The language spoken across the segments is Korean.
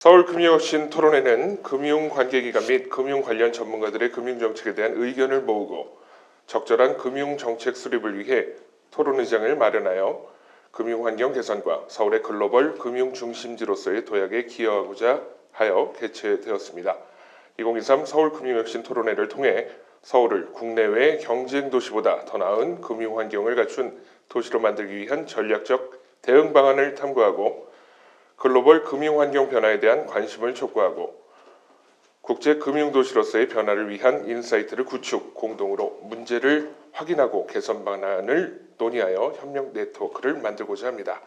서울금융혁신 토론회는 금융관계기관 및 금융 관련 전문가들의 금융정책에 대한 의견을 모으고 적절한 금융정책 수립을 위해 토론의장을 마련하여 금융환경 개선과 서울의 글로벌 금융중심지로서의 도약에 기여하고자 하여 개최되었습니다. 2023 서울금융혁신 토론회를 통해 서울을 국내외 경쟁도시보다 더 나은 금융환경을 갖춘 도시로 만들기 위한 전략적 대응 방안을 탐구하고 글로벌 금융환경 변화에 대한 관심을 촉구하고 국제 금융도시로서의 변화를 위한 인사이트를 구축, 공동으로 문제를 확인하고 개선 방안을 논의하여 협력 네트워크를 만들고자 합니다.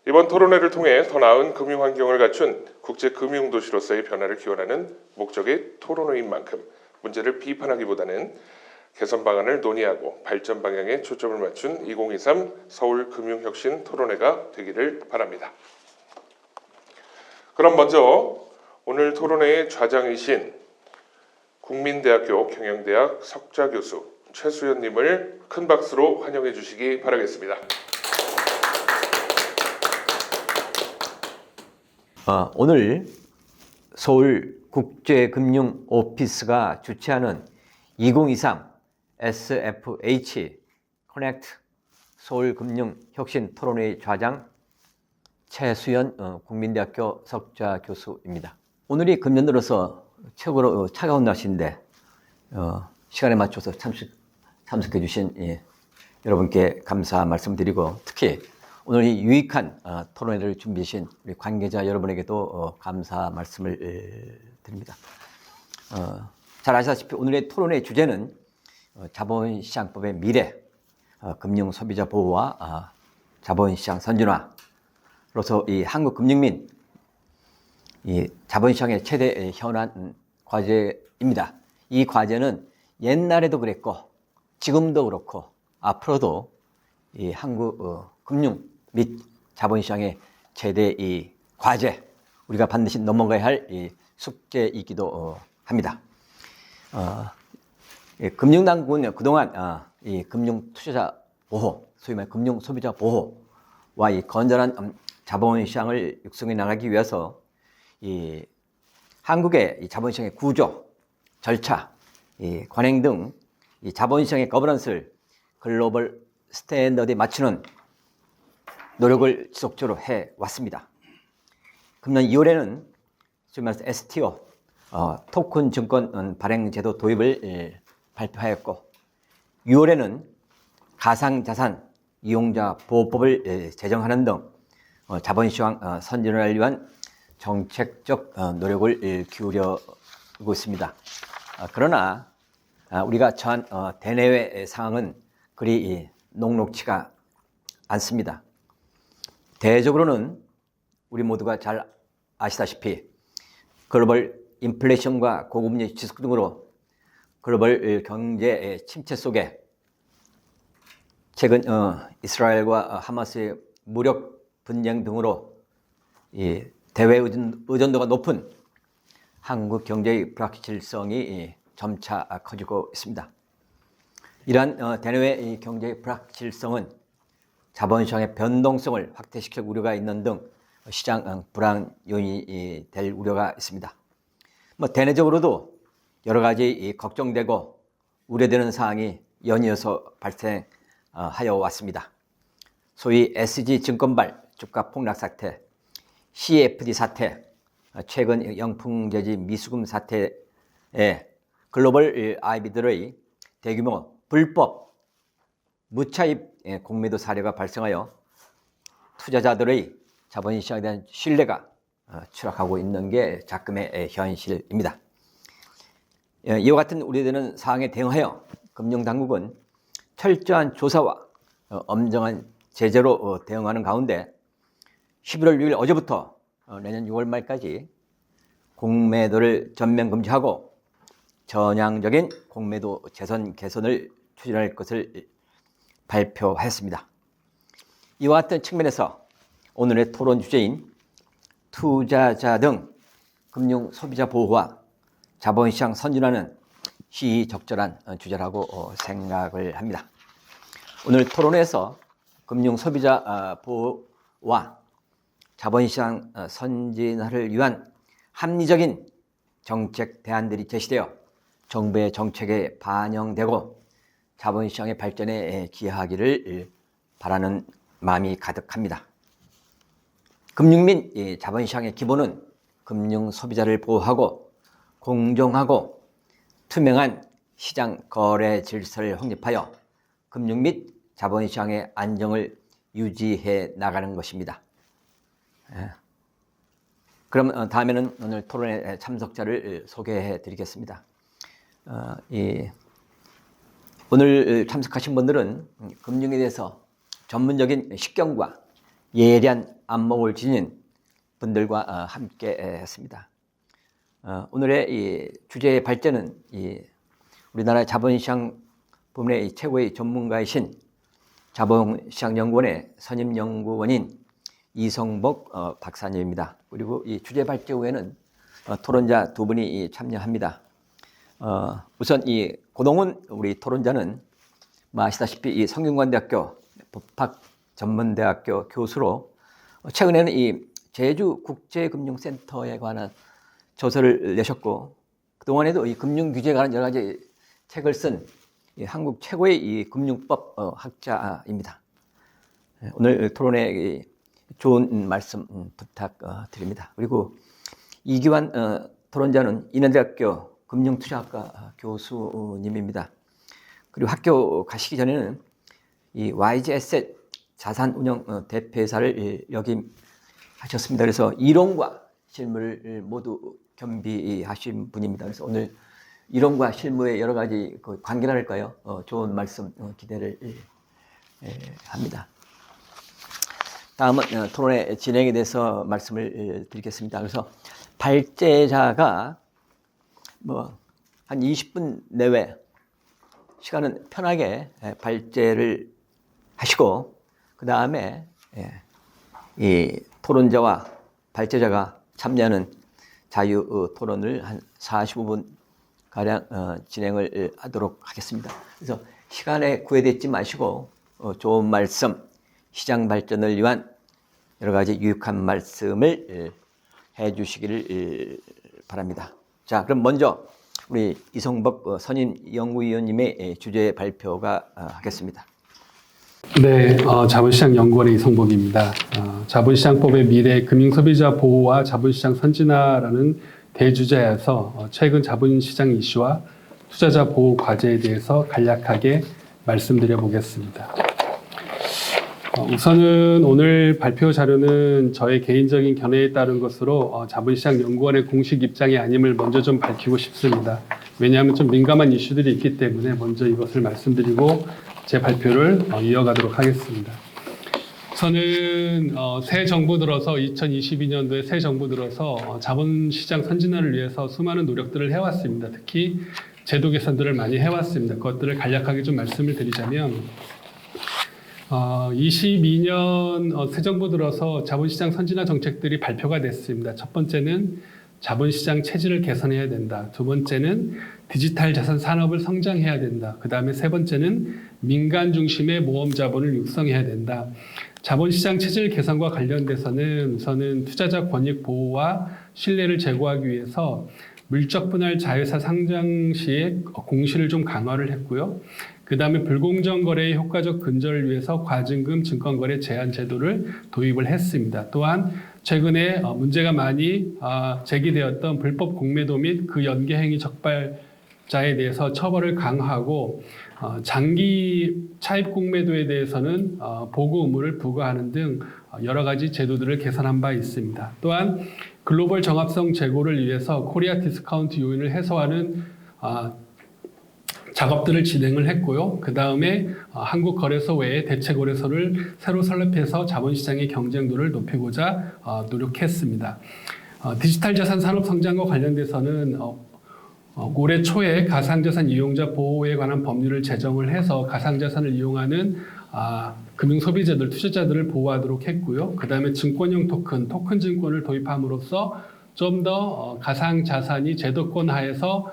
이번 토론회를 통해 더 나은 금융환경을 갖춘 국제 금융도시로서의 변화를 기원하는 목적의 토론회인 만큼 문제를 비판하기보다는 개선 방안을 논의하고 발전 방향에 초점을 맞춘 2023 서울금융혁신 토론회가 되기를 바랍니다. 그럼 먼저 오늘 토론회의 좌장이신 국민대학교 경영대학 석좌교수 최수연님을 큰 박수로 환영해 주시기 바라겠습니다. 오늘 서울국제금융오피스가 주최하는 2023 SFH 커넥트 서울금융혁신 토론회의 좌장 최수연 국민대학교 석좌 교수입니다. 오늘이 금년 들어서 최고로 차가운 날씨인데 시간에 맞춰서 참석해 주신 여러분께 감사 말씀드리고, 특히 오늘 이 유익한 토론회를 준비하신 우리 관계자 여러분에게도 감사 말씀을 드립니다. 잘 아시다시피 오늘의 토론회 주제는 자본시장법의 미래, 금융소비자 보호와 자본시장 선진화 로서 이 한국 금융민 이 자본시장의 최대 현안 과제입니다. 이 과제는 옛날에도 그랬고 지금도 그렇고 앞으로도 이 한국 금융 및 자본시장의 최대 이 과제, 우리가 반드시 넘어가야 할 이 숙제이기도 합니다. 금융당국은 그동안 이 금융 투자자 보호, 소위 말해 금융 소비자 보호와 이 건전한 자본시장을 육성해 나가기 위해서 이 한국의 이 자본시장의 구조, 절차, 이 관행 등 이 자본시장의 거버넌스를 글로벌 스탠더드에 맞추는 노력을 지속적으로 해 왔습니다. 금년 2월에는 지금 말해서 STO 토큰 증권 발행 제도 도입을 발표하였고, 6월에는 가상자산 이용자 보호법을 제정하는 등 자본시장 선진화를 위한 정책적 노력을 기울이고 있습니다. 그러나 우리가 처한 대내외 상황은 그리 녹록치가 않습니다. 대외적으로는 우리 모두가 잘 아시다시피 글로벌 인플레이션과 고금리 지속 등으로 글로벌 경제 침체 속에 최근 이스라엘과 하마스의 무력 분쟁 등으로 이 대외 의존도가 높은 한국 경제의 불확실성이 점차 커지고 있습니다. 이러한 대내외 경제의 불확실성은 자본시장의 변동성을 확대시킬 우려가 있는 등 시장 불안 요인이 될 우려가 있습니다. 대내적으로도 여러 가지 걱정되고 우려되는 사항이 연이어서 발생하여 왔습니다. 소위 SG증권발 주가 폭락 사태, CFD 사태, 최근 영풍재지 미수금 사태에 글로벌 IB들의 대규모 불법 무차입 공매도 사례가 발생하여 투자자들의 자본시장에 대한 신뢰가 추락하고 있는 게 작금의 현실입니다. 이와 같은 우려되는 사항에 대응하여 금융당국은 철저한 조사와 엄정한 제재로 대응하는 가운데 11월 6일 어제부터 내년 6월 말까지 공매도를 전면 금지하고 전향적인 공매도 재선 개선을 추진할 것을 발표하였습니다. 이와 같은 측면에서 오늘의 토론 주제인 투자자 등 금융 소비자 보호와 자본시장 선진화는 시의적절한 주제라고 생각을 합니다. 오늘 토론에서 금융 소비자 보호와 자본시장 선진화를 위한 합리적인 정책 대안들이 제시되어 정부의 정책에 반영되고 자본시장의 발전에 기여하기를 바라는 마음이 가득합니다. 금융 및 자본시장의 기본은 금융 소비자를 보호하고 공정하고 투명한 시장 거래 질서를 확립하여 금융 및 자본시장의 안정을 유지해 나가는 것입니다. 그럼 다음에는 오늘 토론회 참석자를 소개해 드리겠습니다. 오늘 참석하신 분들은 금융에 대해서 전문적인 식견과 예리한 안목을 지닌 분들과 함께 했습니다. 오늘의 이 주제의 발전은 우리나라 자본시장 부문의 최고의 전문가이신 자본시장연구원의 선임연구원인 이성복 박사님입니다. 그리고 이 주제 발제 후에는 토론자 두 분이 참여합니다. 우선 이 고동훈 우리 토론자는 아시다시피 이 성균관대학교 법학전문대학교 교수로 최근에는 이 제주국제금융센터에 관한 저서를 내셨고 그동안에도 이 금융규제에 관한 여러 가지 책을 쓴 한국 최고의 이 금융법 학자입니다. 오늘 토론에 좋은 말씀 부탁드립니다. 그리고 이기환 토론자는 인하대학교 금융투자학과 교수님입니다. 그리고 학교 가시기 전에는 이 YG 에셋 자산운용 대표이사를 역임하셨습니다. 그래서 이론과 실무를 모두 겸비하신 분입니다. 그래서 오늘 이론과 실무의 여러 가지 관계랄까요? 좋은 말씀 기대를 합니다. 다음은 토론회 진행에 대해서 말씀을 드리겠습니다. 그래서 발제자가 한 20분 내외 시간은 편하게 발제를 하시고 그 다음에 이 토론자와 발제자가 참여하는 자유 토론을 한 45분 가량 진행을 하도록 하겠습니다. 그래서 시간에 구애되지 마시고 좋은 말씀, 시장 발전을 위한 여러 가지 유익한 말씀을 해주시기를 바랍니다. 자, 그럼 먼저 우리 이성복 선임 연구위원님의 주제 발표가 하겠습니다. 네, 자본시장 연구원의 이성복입니다. 자본시장법의 미래 금융소비자 보호와 자본시장 선진화라는 대주제에서 최근 자본시장 이슈와 투자자 보호 과제에 대해서 간략하게 말씀드려 보겠습니다. 우선은 오늘 발표 자료는 저의 개인적인 견해에 따른 것으로 자본시장 연구원의 공식 입장이 아님을 먼저 좀 밝히고 싶습니다. 왜냐하면 좀 민감한 이슈들이 있기 때문에 먼저 이것을 말씀드리고 제 발표를 이어가도록 하겠습니다. 저는 새 정부 들어서 2022년도에 새 정부 들어서 자본시장 선진화를 위해서 수많은 노력들을 해왔습니다. 특히 제도 개선들을 많이 해왔습니다. 그것들을 간략하게 좀 말씀을 드리자면 22년 새 정부 들어서 자본시장 선진화 정책들이 발표가 됐습니다. 첫 번째는 자본시장 체질을 개선해야 된다. 두 번째는 디지털 자산 산업을 성장해야 된다. 그 다음에 세 번째는 민간 중심의 모험 자본을 육성해야 된다. 자본시장 체질 개선과 관련돼서는 우선은 투자자 권익 보호와 신뢰를 제고하기 위해서 물적 분할 자회사 상장 시에 공시를 좀 강화를 했고요. 그 다음에 불공정 거래의 효과적 근절을 위해서 과징금 증권거래 제한 제도를 도입을 했습니다. 또한 최근에 문제가 많이 제기되었던 불법 공매도 및 그 연계행위 적발자에 대해서 처벌을 강화하고 장기 차입 공매도에 대해서는 보고 의무를 부과하는 등 여러 가지 제도들을 개선한 바 있습니다. 또한 글로벌 정합성 제고를 위해서 코리아 디스카운트 요인을 해소하는 작업들을 진행을 했고요. 그 다음에 한국 거래소 외에 대체 거래소를 새로 설립해서 자본시장의 경쟁도를 높이고자 노력했습니다. 디지털 자산 산업 성장과 관련돼서는 올해 초에 가상자산 이용자 보호에 관한 법률을 제정을 해서 가상자산을 이용하는 금융 소비자들, 투자자들을 보호하도록 했고요. 그 다음에 증권형 토큰 증권을 도입함으로써 좀 더 가상자산이 제도권 하에서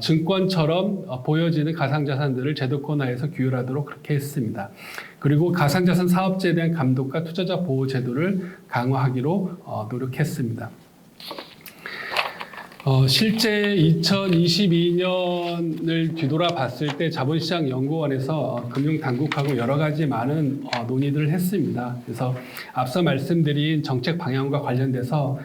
증권처럼 보여지는 가상자산들을 제도권화해서 규율하도록 그렇게 했습니다. 그리고 가상자산 사업자에 대한 감독과 투자자 보호 제도를 강화하기로 노력했습니다. 실제 2022년을 뒤돌아 봤을 때 자본시장연구원에서 금융당국하고 여러 가지 많은 논의들을 했습니다. 그래서 앞서 말씀드린 정책 방향과 관련돼서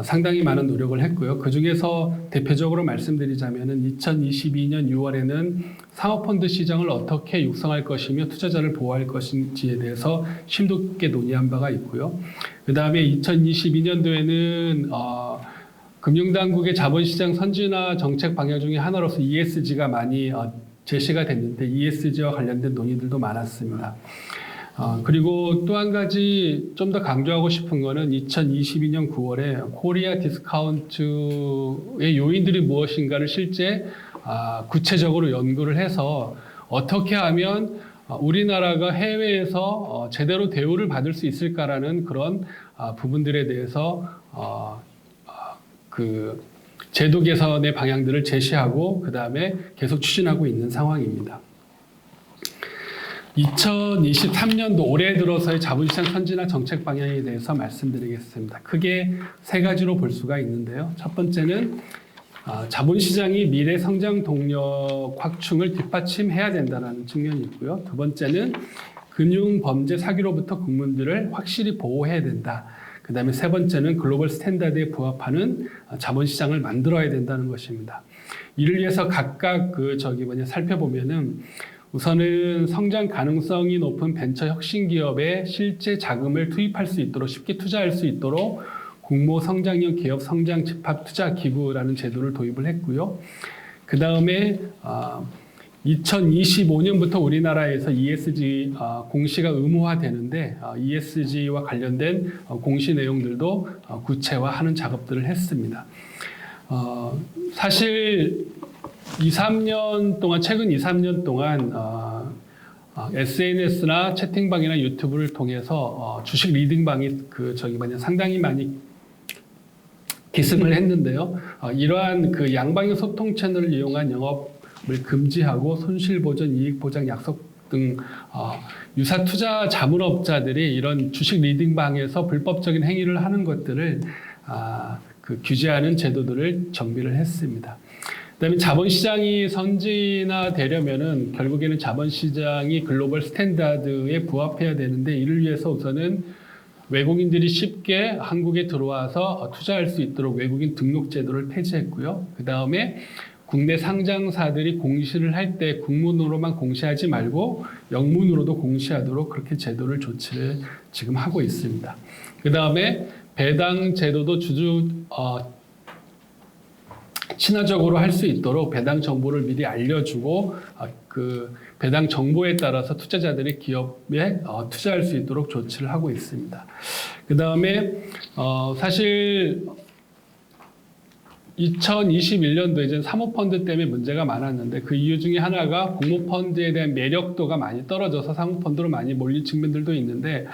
상당히 많은 노력을 했고요. 그 중에서 대표적으로 말씀드리자면은 2022년 6월에는 상업펀드 시장을 어떻게 육성할 것이며 투자자를 보호할 것인지에 대해서 심도 깊게 논의한 바가 있고요. 그 다음에 2022년도에는 금융당국의 자본시장 선진화 정책 방향 중에 하나로서 ESG가 많이 제시가 됐는데 ESG와 관련된 논의들도 많았습니다. 그리고 또 한 가지 좀 더 강조하고 싶은 거는 2022년 9월에 코리아 디스카운트의 요인들이 무엇인가를 실제 구체적으로 연구를 해서 어떻게 하면 우리나라가 해외에서 제대로 대우를 받을 수 있을까라는 그런 부분들에 대해서 그 제도 개선의 방향들을 제시하고 그 다음에 계속 추진하고 있는 상황입니다. 2023년도 올해 들어서의 자본시장 선진화 정책 방향에 대해서 말씀드리겠습니다. 크게 세 가지로 볼 수가 있는데요. 첫 번째는 자본시장이 미래 성장 동력 확충을 뒷받침해야 된다는 측면이 있고요. 두 번째는 금융 범죄 사기로부터 국민들을 확실히 보호해야 된다. 그 다음에 세 번째는 글로벌 스탠다드에 부합하는 자본시장을 만들어야 된다는 것입니다. 이를 위해서 각각 살펴보면은 우선은 성장 가능성이 높은 벤처 혁신 기업에 실제 자금을 투입할 수 있도록 쉽게 투자할 수 있도록 공모 성장형 기업 성장 집합 투자 기부라는 제도를 도입을 했고요. 그 다음에 2025년부터 우리나라에서 ESG 공시가 의무화되는데 ESG와 관련된 공시 내용들도 구체화하는 작업들을 했습니다. 사실 최근 2, 3년 동안 SNS나 채팅방이나 유튜브를 통해서 주식 리딩방이 상당히 많이 기승을 했는데요. 이러한 그 양방향 소통 채널을 이용한 영업을 금지하고 손실보전, 이익보장 약속 등 유사 투자 자문업자들이 이런 주식 리딩방에서 불법적인 행위를 하는 것들을 규제하는 제도들을 정비를 했습니다. 그다음에 자본시장이 선진화되려면은 결국에는 자본시장이 글로벌 스탠다드에 부합해야 되는데 이를 위해서 우선은 외국인들이 쉽게 한국에 들어와서 투자할 수 있도록 외국인 등록 제도를 폐지했고요. 그 다음에 국내 상장사들이 공시를 할 때 국문으로만 공시하지 말고 영문으로도 공시하도록 그렇게 조치를 지금 하고 있습니다. 그 다음에 배당 제도도 친화적으로 할 수 있도록 배당 정보를 미리 알려주고 그 배당 정보에 따라서 투자자들이 기업에 투자할 수 있도록 조치를 하고 있습니다. 그 다음에 사실 2021년도에 이제 사모펀드 때문에 문제가 많았는데 그 이유 중에 하나가 공모펀드에 대한 매력도가 많이 떨어져서 사모펀드로 많이 몰린 측면들도 있는데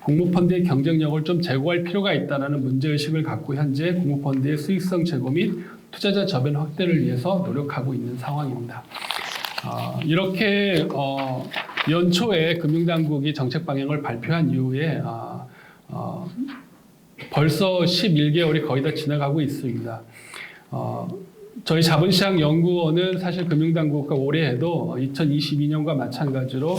공모펀드의 경쟁력을 좀 제고할 필요가 있다는 문제의식을 갖고 현재 공모펀드의 수익성 제고 및 투자자 저변 확대를 위해서 노력하고 있는 상황입니다. 이렇게 연초에 금융당국이 정책 방향을 발표한 이후에 벌써 11개월이 거의 다 지나가고 있습니다. 저희 자본시장 연구원은 사실 금융당국과 올해에도 2022년과 마찬가지로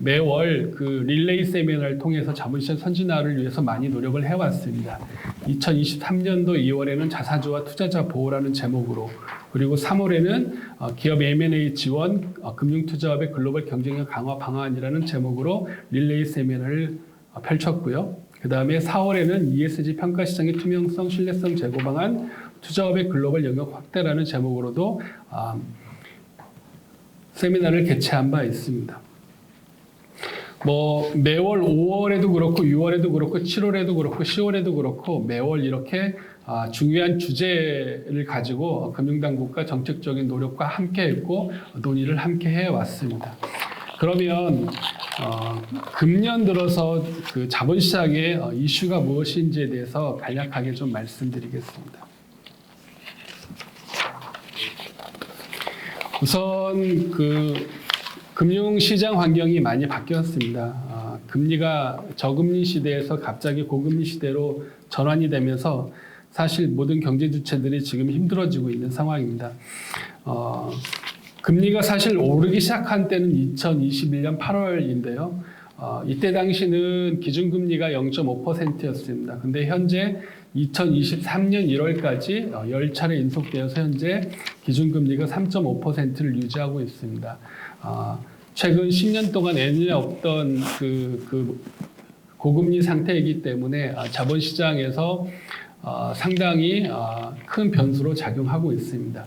매월 그 릴레이 세미나를 통해서 자본시장 선진화를 위해서 많이 노력을 해왔습니다. 2023년도 2월에는 자사주와 투자자 보호라는 제목으로 그리고 3월에는 기업 M&A 지원, 금융투자업의 글로벌 경쟁력 강화 방안이라는 제목으로 릴레이 세미나를 펼쳤고요. 그 다음에 4월에는 ESG 평가시장의 투명성, 신뢰성 제고 방안, 투자업의 글로벌 영역 확대라는 제목으로도 세미나를 개최한 바 있습니다. 매월 5월에도 그렇고 6월에도 그렇고 7월에도 그렇고 10월에도 그렇고 매월 이렇게 중요한 주제를 가지고 금융당국과 정책적인 노력과 함께 했고 논의를 함께 해왔습니다. 그러면 금년 들어서 그 자본시장의 이슈가 무엇인지에 대해서 간략하게 좀 말씀드리겠습니다. 우선 금융시장 환경이 많이 바뀌었습니다. 금리가 저금리 시대에서 갑자기 고금리 시대로 전환이 되면서 사실 모든 경제 주체들이 지금 힘들어지고 있는 상황입니다. 금리가 사실 오르기 시작한 때는 2021년 8월인데요. 이때 당시는 기준금리가 0.5%였습니다. 근데 현재 2023년 1월까지 10차례 인속되어서 현재 기준금리가 3.5%를 유지하고 있습니다. 최근 10년 동안 예년에 없던 고금리 상태이기 때문에 자본시장에서 상당히 큰 변수로 작용하고 있습니다.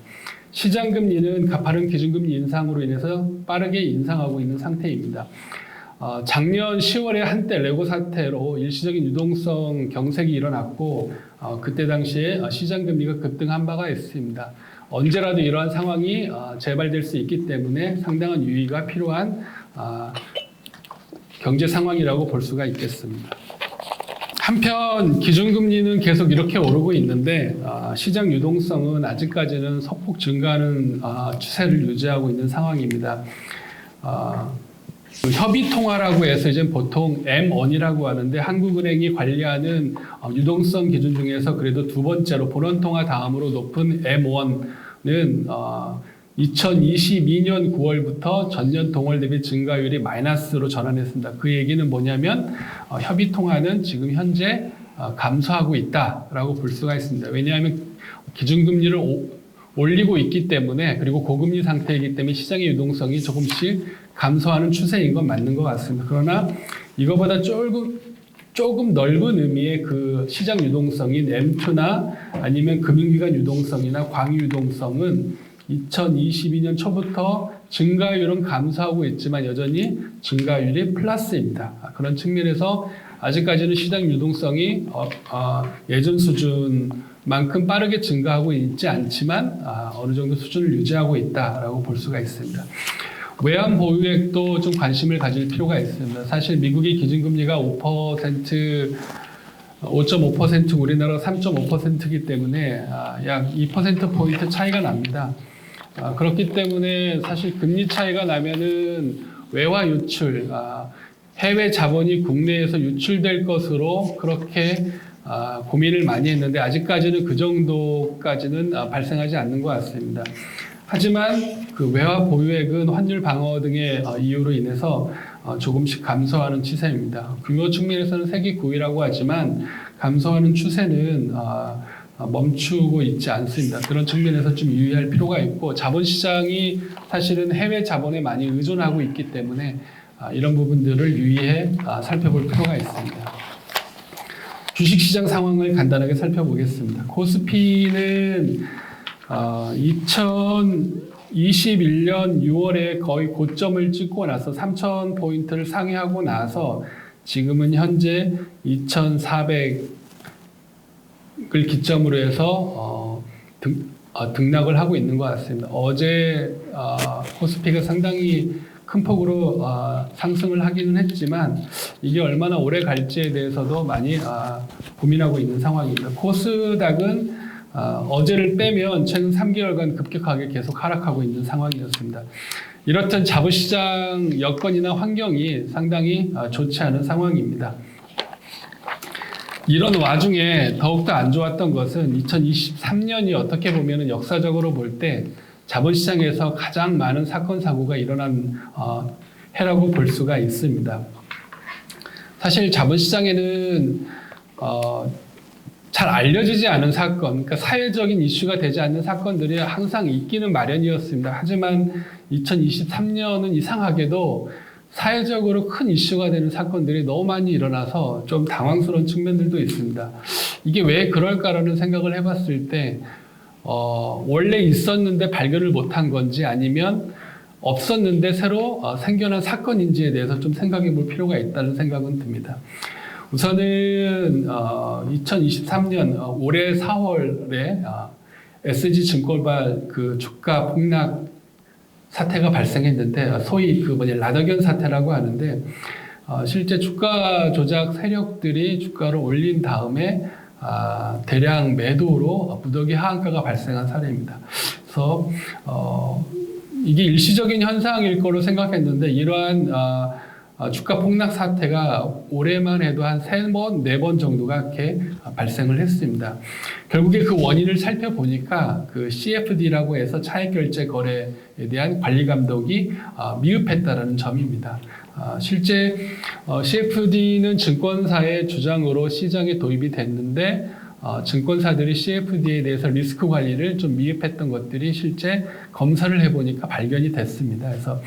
시장금리는 가파른 기준금리 인상으로 인해서 빠르게 인상하고 있는 상태입니다. 작년 10월에 한때 레고 사태로 일시적인 유동성 경색이 일어났고 그때 당시에 시장금리가 급등한 바가 있습니다. 언제라도 이러한 상황이 재발될 수 있기 때문에 상당한 유의가 필요한 경제 상황이라고 볼 수가 있겠습니다. 한편 기준금리는 계속 이렇게 오르고 있는데 시장 유동성은 아직까지는 소폭 증가하는 추세를 유지하고 있는 상황입니다. 협의통화라고 해서 이제 보통 M1이라고 하는데 한국은행이 관리하는 유동성 기준 중에서 그래도 두 번째로 본원통화 다음으로 높은 M1은 2022년 9월부터 전년 동월 대비 증가율이 마이너스로 전환했습니다. 그 얘기는 뭐냐면 협의통화는 지금 현재 감소하고 있다라고 볼 수가 있습니다. 왜냐하면 기준금리를 올리고 있기 때문에 그리고 고금리 상태이기 때문에 시장의 유동성이 조금씩 감소하는 추세인 건 맞는 것 같습니다. 그러나 이거보다 조금 넓은 의미의 그 시장 유동성인 M2나 아니면 금융기관 유동성이나 광유 유동성은 2022년 초부터 증가율은 감소하고 있지만 여전히 증가율이 플러스입니다. 그런 측면에서 아직까지는 시장 유동성이 예전 수준만큼 빠르게 증가하고 있지 않지만 어느 정도 수준을 유지하고 있다라고 볼 수가 있습니다. 외환 보유액도 좀 관심을 가질 필요가 있습니다. 사실 미국의 기준금리가 5.5% 우리나라 3.5%이기 때문에 약 2%포인트 차이가 납니다. 그렇기 때문에 사실 금리 차이가 나면은 외화 유출, 해외 자본이 국내에서 유출될 것으로 그렇게 고민을 많이 했는데 아직까지는 그 정도까지는 발생하지 않는 것 같습니다. 하지만 그 외화 보유액은 환율 방어 등의 이유로 인해서 조금씩 감소하는 추세입니다. 규모 측면에서는 세계 9위라고 하지만 감소하는 추세는 멈추고 있지 않습니다. 그런 측면에서 좀 유의할 필요가 있고 자본시장이 사실은 해외 자본에 많이 의존하고 있기 때문에 이런 부분들을 유의해 살펴볼 필요가 있습니다. 주식시장 상황을 간단하게 살펴보겠습니다. 코스피는 2021년 6월에 거의 고점을 찍고 나서 3,000포인트를 상회하고 나서 지금은 현재 2,400을 기점으로 해서 등락을 하고 있는 것 같습니다. 어제 코스피가 상당히 큰 폭으로 상승을 하기는 했지만 이게 얼마나 오래 갈지에 대해서도 많이 고민하고 있는 상황입니다. 코스닥은 어제를 빼면 최근 3개월간 급격하게 계속 하락하고 있는 상황이었습니다. 이렇듯 자본시장 여건이나 환경이 상당히 좋지 않은 상황입니다. 이런 와중에 더욱더 안 좋았던 것은 2023년이 어떻게 보면 역사적으로 볼 때 자본시장에서 가장 많은 사건 사고가 일어난 해라고 볼 수가 있습니다. 사실 자본시장에는 잘 알려지지 않은 사건, 그러니까 사회적인 이슈가 되지 않는 사건들이 항상 있기는 마련이었습니다. 하지만 2023년은 이상하게도 사회적으로 큰 이슈가 되는 사건들이 너무 많이 일어나서 좀 당황스러운 측면들도 있습니다. 이게 왜 그럴까라는 생각을 해봤을 때 원래 있었는데 발견을 못한 건지 아니면 없었는데 새로 생겨난 사건인지에 대해서 좀 생각해 볼 필요가 있다는 생각은 듭니다. 우선은 2023년 올해 4월에 SG증권발 그 주가 폭락 사태가 발생했는데 소위 라더견 사태라고 하는데 실제 주가 조작 세력들이 주가를 올린 다음에 대량 매도로 무더기 하한가가 발생한 사례입니다. 그래서 이게 일시적인 현상일 거로 생각했는데 이러한 주가 폭락 사태가 올해만 해도 한 3번, 4번 정도가 이렇게 발생을 했습니다. 결국에 그 원인을 살펴보니까 그 CFD라고 해서 차익결제 거래에 대한 관리 감독이 미흡했다라는 점입니다. 실제 CFD는 증권사의 주장으로 시장에 도입이 됐는데 증권사들이 CFD에 대해서 리스크 관리를 좀 미흡했던 것들이 실제 검사를 해보니까 발견이 됐습니다. 그래서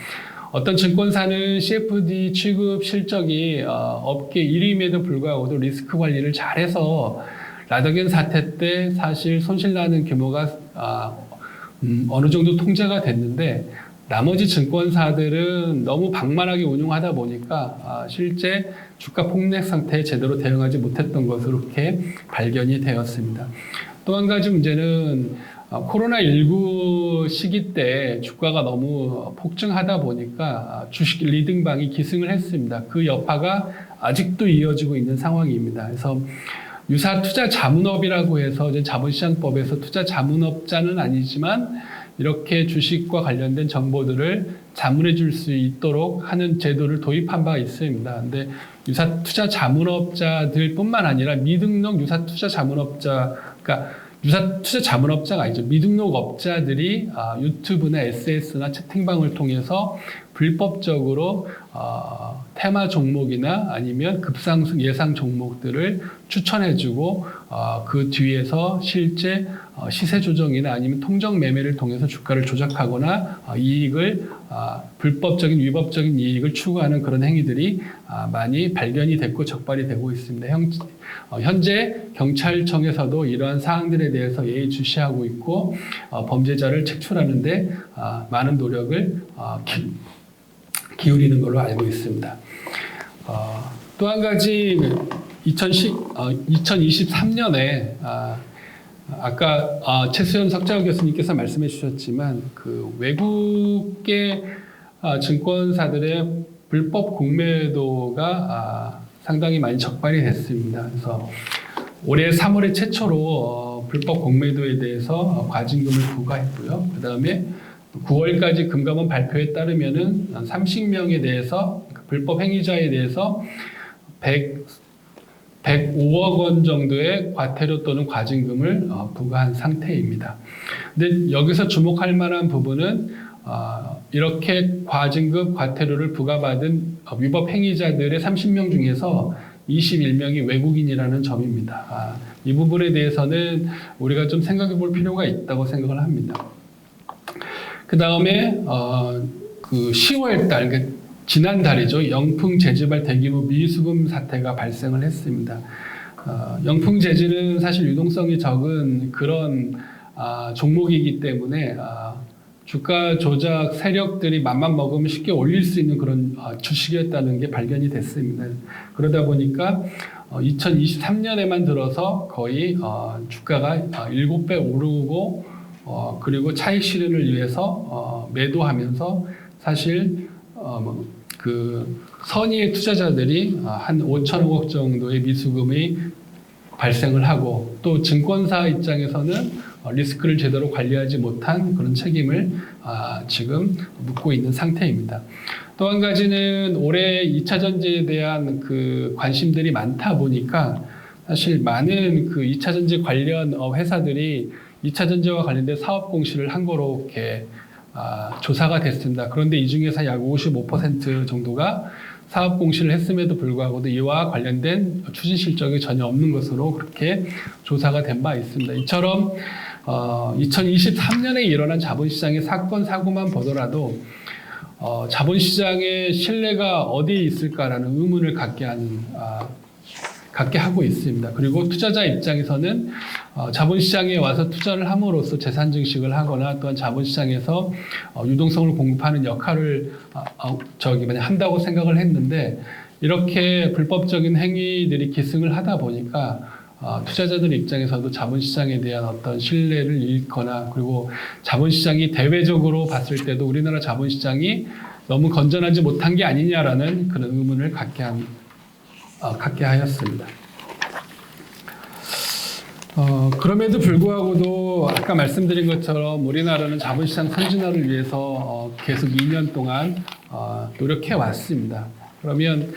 어떤 증권사는 CFD 취급 실적이 업계 1위임에도 불구하고도 리스크 관리를 잘해서 라더겐 사태 때 사실 손실나는 규모가 어느 정도 통제가 됐는데 나머지 증권사들은 너무 방만하게 운용하다 보니까 실제 주가 폭락 상태에 제대로 대응하지 못했던 것으로 이렇게 발견이 되었습니다. 또 한 가지 문제는 코로나19 시기 때 주가가 너무 폭증하다 보니까 주식 리딩방이 기승을 했습니다. 그 여파가 아직도 이어지고 있는 상황입니다. 그래서 유사 투자 자문업이라고 해서 이제 자본시장법에서 투자 자문업자는 아니지만 이렇게 주식과 관련된 정보들을 자문해 줄 수 있도록 하는 제도를 도입한 바 있습니다. 근데 유사 투자 자문업자들뿐만 아니라 미등록 유사 투자 자문업자, 그러니까 유사 투자 자문업자가 아니죠. 미등록 업자들이 유튜브나 SNS나 채팅방을 통해서 불법적으로 테마 종목이나 아니면 급상승 예상 종목들을 추천해주고 그 뒤에서 실제 시세 조정이나 아니면 통정 매매를 통해서 주가를 조작하거나 이익을 불법적인 위법적인 이익을 추구하는 그런 행위들이 많이 발견이 됐고 적발이 되고 있습니다. 현재 경찰청에서도 이러한 사항들에 대해서 예의주시하고 있고 범죄자를 책출하는 데 많은 노력을 기울이는 걸로 알고 있습니다. 또 한 가지 2023년에 아까 최수연 석좌 교수님께서 말씀해 주셨지만 그 외국계 증권사들의 불법 공매도가 상당히 많이 적발이 됐습니다. 그래서 올해 3월에 최초로 불법 공매도에 대해서 과징금을 부과했고요. 그 다음에 9월까지 금감원 발표에 따르면은 30명에 대해서 불법 행위자에 대해서 105억 원 정도의 과태료 또는 과징금을 부과한 상태입니다. 근데 여기서 주목할 만한 부분은 이렇게 과징금, 과태료를 부과받은 위법 행위자들의 30명 중에서 21명이 외국인이라는 점입니다. 이 부분에 대해서는 우리가 좀 생각해 볼 필요가 있다고 생각을 합니다. 그 다음에 그 10월 달, 그러니까 지난달이죠. 영풍 제지발 대규모 미수금 사태가 발생을 했습니다. 영풍 제지는 사실 유동성이 적은 그런 종목이기 때문에 주가 조작 세력들이 맘만 먹으면 쉽게 올릴 수 있는 그런 주식이었다는 게 발견이 됐습니다. 그러다 보니까 2023년에만 들어서 거의 주가가 7배 오르고 그리고 차익 실현을 위해서 매도하면서 사실 그 선의의 투자자들이 한 5천억 정도의 미수금이 발생을 하고 또 증권사 입장에서는 리스크를 제대로 관리하지 못한 그런 책임을 지금 묻고 있는 상태입니다. 또 한 가지는 올해 2차 전지에 대한 그 관심들이 많다 보니까 사실 많은 그 2차 전지 관련 회사들이 2차 전지와 관련된 사업 공시를 한 거로 이렇게 조사가 됐습니다. 그런데 이 중에서 약 55% 정도가 사업 공시를 했음에도 불구하고도 이와 관련된 추진 실적이 전혀 없는 것으로 그렇게 조사가 된 바 있습니다. 이처럼 2023년에 일어난 자본시장의 사건, 사고만 보더라도 자본시장의 신뢰가 어디에 있을까라는 의문을 갖게 하고 있습니다. 그리고 투자자 입장에서는 자본시장에 와서 투자를 함으로써 재산 증식을 하거나 또한 자본시장에서 유동성을 공급하는 역할을 한다고 생각을 했는데 이렇게 불법적인 행위들이 기승을 하다 보니까 투자자들 입장에서도 자본시장에 대한 어떤 신뢰를 잃거나 그리고 자본시장이 대외적으로 봤을 때도 우리나라 자본시장이 너무 건전하지 못한 게 아니냐라는 그런 의문을 갖게 하였습니다. 그럼에도 불구하고도 아까 말씀드린 것처럼 우리나라는 자본시장 선진화를 위해서 계속 2년 동안 노력해 왔습니다. 그러면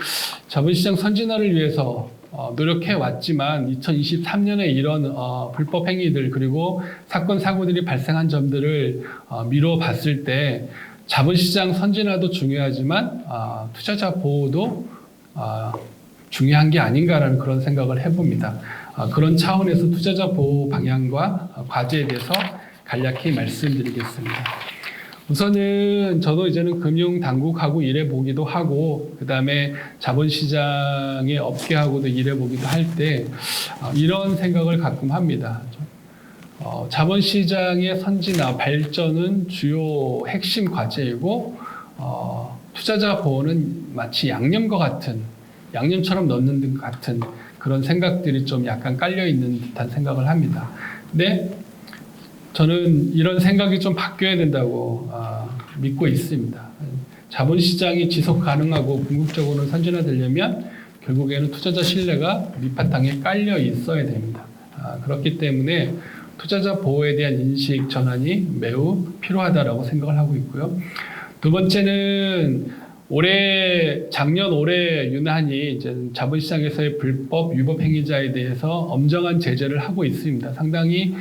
자본시장 선진화를 위해서 노력해 왔지만 2023년에 이런 불법 행위들 그리고 사건 사고들이 발생한 점들을 미뤄 봤을 때 자본시장 선진화도 중요하지만 투자자 보호도 중요한 게 아닌가라는 그런 생각을 해봅니다. 그런 차원에서 투자자 보호 방향과 과제에 대해서 간략히 말씀드리겠습니다. 우선은 저도 이제는 금융당국하고 일해보기도 하고 그 다음에 자본시장의 업계하고도 일해보기도 할 때 이런 생각을 가끔 합니다. 자본시장의 선진화, 발전은 주요 핵심 과제이고 투자자 보호는 마치 양념과 같은 양념처럼 넣는 것 같은 그런 생각들이 좀 약간 깔려있는 듯한 생각을 합니다. 근데 저는 이런 생각이 좀 바뀌어야 된다고 믿고 있습니다. 자본시장이 지속 가능하고 궁극적으로 선진화되려면 결국에는 투자자 신뢰가 밑바탕에 깔려 있어야 됩니다. 그렇기 때문에 투자자 보호에 대한 인식 전환이 매우 필요하다고 생각을 하고 있고요. 두 번째는 작년 올해 유난히 이제 자본시장에서의 불법 위법 행위자에 대해서 엄정한 제재를 하고 있습니다. 상당히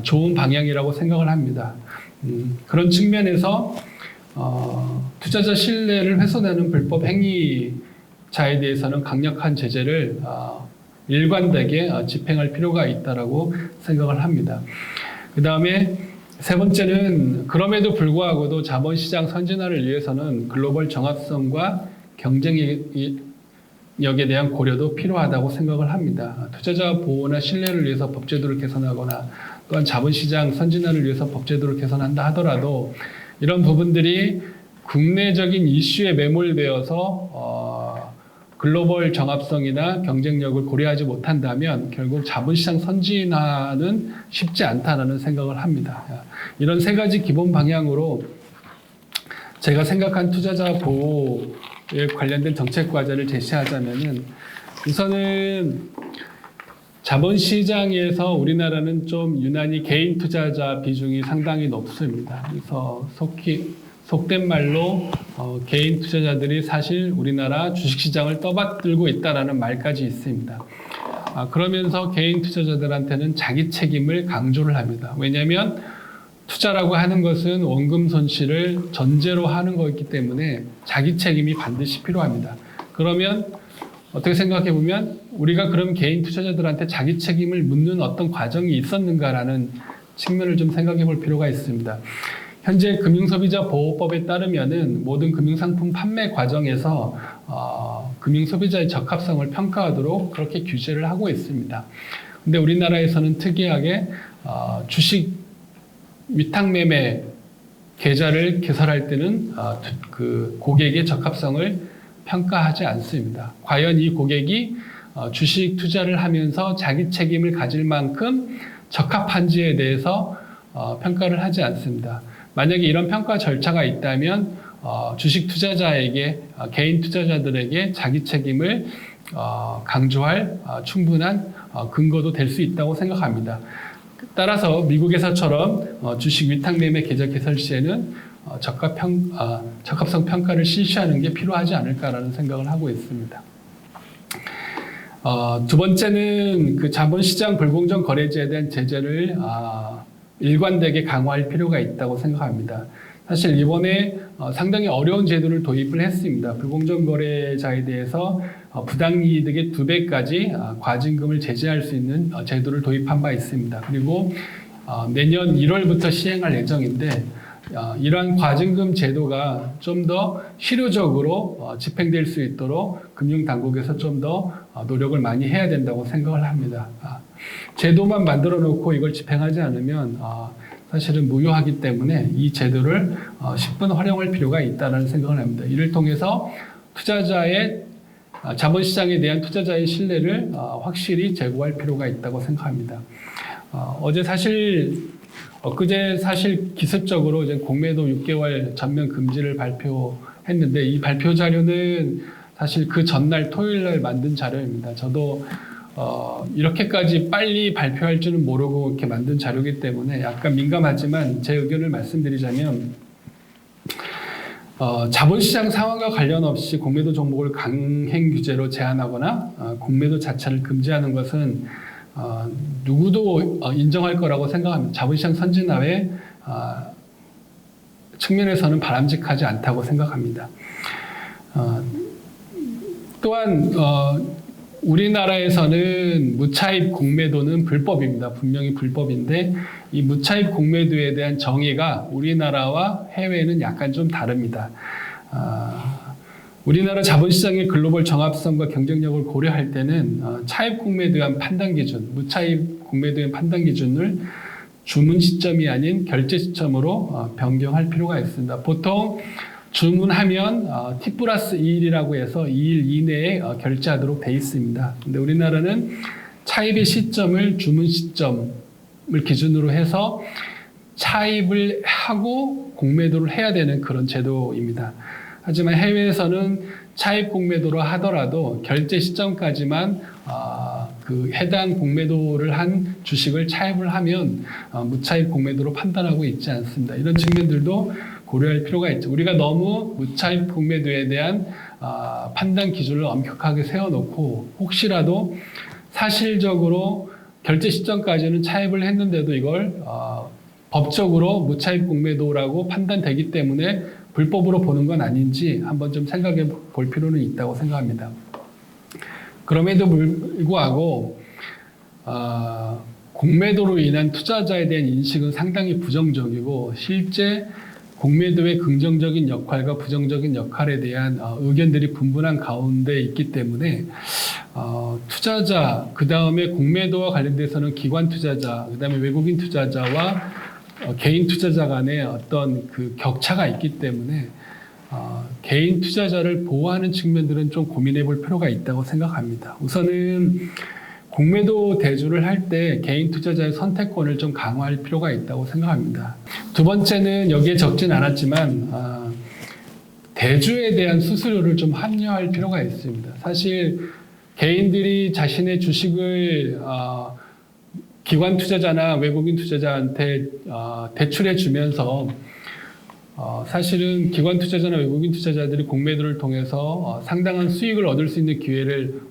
좋은 방향이라고 생각을 합니다. 그런 측면에서 투자자 신뢰를 훼손하는 불법 행위자에 대해서는 강력한 제재를 일관되게 집행할 필요가 있다고 생각을 합니다. 그 다음에 세 번째는 그럼에도 불구하고도 자본시장 선진화를 위해서는 글로벌 정합성과 경쟁력에 대한 고려도 필요하다고 생각을 합니다. 투자자 보호나 신뢰를 위해서 법제도를 개선하거나 또한 자본시장 선진화를 위해서 법제도를 개선한다 하더라도 이런 부분들이 국내적인 이슈에 매몰되어서 글로벌 정합성이나 경쟁력을 고려하지 못한다면 결국 자본시장 선진화는 쉽지 않다는 생각을 합니다. 이런 세 가지 기본 방향으로 제가 생각한 투자자 보호에 관련된 정책 과제를 제시하자면은 우선은 자본시장에서 우리나라는 좀 유난히 개인 투자자 비중이 상당히 높습니다. 그래서 속된 말로 개인 투자자들이 사실 우리나라 주식시장을 떠받들고 있다는 말까지 있습니다. 그러면서 개인 투자자들한테는 자기 책임을 강조를 합니다. 왜냐하면 투자라고 하는 것은 원금 손실을 전제로 하는 거기 때문에 자기 책임이 반드시 필요합니다. 그러면 어떻게 생각해 보면 우리가 그럼 개인 투자자들한테 자기 책임을 묻는 어떤 과정이 있었는가라는 측면을 좀 생각해 볼 필요가 있습니다. 현재 금융소비자보호법에 따르면은 모든 금융상품 판매 과정에서 금융소비자의 적합성을 평가하도록 그렇게 규제를 하고 있습니다. 근데 우리나라에서는 특이하게 주식 위탁매매 계좌를 개설할 때는 그 고객의 적합성을 평가하지 않습니다. 과연 이 고객이 주식 투자를 하면서 자기 책임을 가질 만큼 적합한지에 대해서 평가를 하지 않습니다. 만약에 이런 평가 절차가 있다면 주식 투자자에게 개인 투자자들에게 자기 책임을 강조할 충분한 근거도 될 수 있다고 생각합니다. 따라서 미국에서처럼 주식 위탁매매 계좌 개설 시에는 적합성 평가를 실시하는 게 필요하지 않을까라는 생각을 하고 있습니다. 두 번째는 그 자본시장 불공정 거래제에 대한 제재를 일관되게 강화할 필요가 있다고 생각합니다. 사실 이번에 상당히 어려운 제도를 도입을 했습니다. 불공정 거래자에 대해서 부당이득의 2배까지 과징금을 제재할 수 있는 제도를 도입한 바 있습니다. 그리고 내년 1월부터 시행할 예정인데 이러한 과징금 제도가 좀 더 실효적으로 집행될 수 있도록 금융당국에서 좀 더 노력을 많이 해야 된다고 생각을 합니다. 제도만 만들어 놓고 이걸 집행하지 않으면 사실은 무효하기 때문에 이 제도를 10분 활용할 필요가 있다는 생각을 합니다. 이를 통해서 자본시장에 대한 투자자의 신뢰를 확실히 제고할 필요가 있다고 생각합니다. 엊그제 사실 기습적으로 이제 공매도 6개월 전면 금지를 발표했는데 이 발표 자료는 사실 그 전날 토요일 날 만든 자료입니다. 저도 이렇게까지 빨리 발표할 줄은 모르고 이렇게 만든 자료이기 때문에 약간 민감하지만 제 의견을 말씀드리자면 자본시장 상황과 관련 없이 공매도 종목을 강행 규제로 제한하거나 공매도 자체를 금지하는 것은 누구도 인정할 거라고 생각합니다. 자본시장 선진화의 측면에서는 바람직하지 않다고 생각합니다. 또한 우리나라에서는 무차입 공매도는 불법입니다. 분명히 불법인데 이 무차입 공매도에 대한 정의가 우리나라와 해외는 약간 좀 다릅니다. 우리나라 자본시장의 글로벌 정합성과 경쟁력을 고려할 때는 차입 공매도에 대한 판단 기준, 무차입 공매도에 대한 판단 기준을 주문 시점이 아닌 결제 시점으로 변경할 필요가 있습니다. 보통 주문하면 T+2일이라고 해서 2일 이내에 결제하도록 돼 있습니다. 근데 우리나라는 차입의 시점을 주문 시점을 기준으로 해서 차입을 하고 공매도를 해야 되는 그런 제도입니다. 하지만 해외에서는 차입 공매도로 하더라도 결제 시점까지만 그 해당 공매도를 한 주식을 차입을 하면 무차입 공매도로 판단하고 있지 않습니다. 이런 측면들도 고려할 필요가 있죠. 우리가 너무 무차입 공매도에 대한 판단 기준을 엄격하게 세워놓고 혹시라도 사실적으로 결제 시점까지는 차입을 했는데도 이걸 법적으로 무차입 공매도라고 판단되기 때문에 불법으로 보는 건 아닌지 한번 좀 생각해 볼 필요는 있다고 생각합니다. 그럼에도 불구하고 공매도로 인한 투자자에 대한 인식은 상당히 부정적이고 실제 공매도의 긍정적인 역할과 부정적인 역할에 대한 의견들이 분분한 가운데 있기 때문에 투자자, 그 다음에 공매도와 관련돼서는 기관 투자자, 그 다음에 외국인 투자자와 개인 투자자 간의 어떤 그 격차가 있기 때문에 개인 투자자를 보호하는 측면들은 좀 고민해 볼 필요가 있다고 생각합니다. 우선은 공매도 대주를 할 때 개인 투자자의 선택권을 좀 강화할 필요가 있다고 생각합니다. 두 번째는 여기에 적진 않았지만 대주에 대한 수수료를 좀 합리화할 필요가 있습니다. 사실 개인들이 자신의 주식을 기관 투자자나 외국인 투자자한테 대출해 주면서 사실은 기관 투자자나 외국인 투자자들이 공매도를 통해서 상당한 수익을 얻을 수 있는 기회를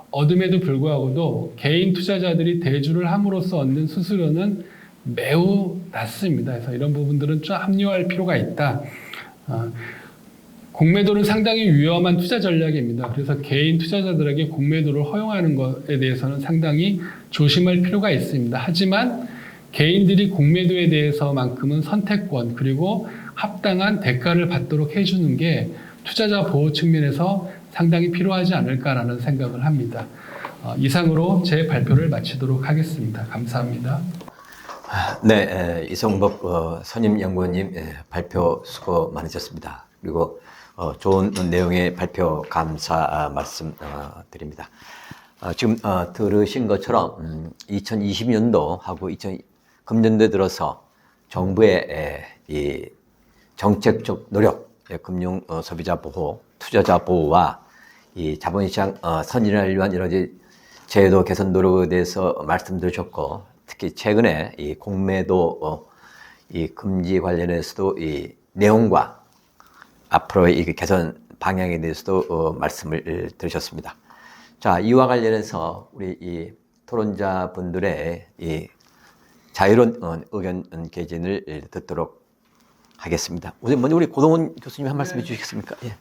얻음에도 불구하고도 개인 투자자들이 대주를 함으로써 얻는 수수료는 매우 낮습니다. 그래서 이런 부분들은 좀 합리화할 필요가 있다. 공매도는 상당히 위험한 투자 전략입니다. 그래서 개인 투자자들에게 공매도를 허용하는 것에 대해서는 상당히 조심할 필요가 있습니다. 하지만 개인들이 공매도에 대해서만큼은 선택권 그리고 합당한 대가를 받도록 해주는 게 투자자 보호 측면에서 상당히 필요하지 않을까라는 생각을 합니다. 이상으로 제 발표를 마치도록 하겠습니다. 감사합니다. 네, 이성복 선임연구원님 발표 수고 많으셨습니다. 그리고 좋은 내용의 발표 감사 말씀 드립니다. 지금 들으신 것처럼 2020년도하고 금년도에 들어서 정부의 이 정책적 노력, 금융 소비자 보호, 투자자 보호와 이 자본시장 선진화를 위한 여러 가지 제도 개선 노력에 대해서 말씀드렸고, 특히 최근에 이 공매도 이 금지 관련해서도 이 내용과 앞으로의 이 개선 방향에 대해서도 말씀을 들으셨습니다. 자, 이와 관련해서 우리 이 토론자 분들의 이 자유로운 의견 개진을 듣도록 하겠습니다. 우선 먼저 우리 고동훈 교수님 한 말씀 해주시겠습니까? 예.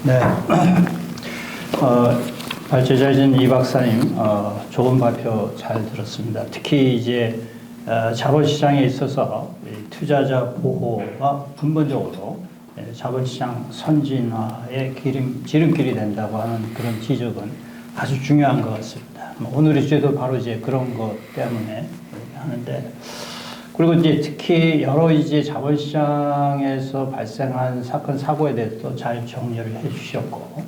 네. 발제자이신 이 박사님, 좋은 발표 잘 들었습니다. 특히 이제 자본시장에 있어서 투자자 보호가 근본적으로 자본시장 선진화의 지름길이 된다고 하는 그런 지적은 아주 중요한 것 같습니다. 오늘의 주제도 바로 이제 그런 것 때문에 하는데, 그리고 이제 특히 여러 이제 자본시장에서 발생한 사건 사고에 대해서도 잘 정리를 해주셨고,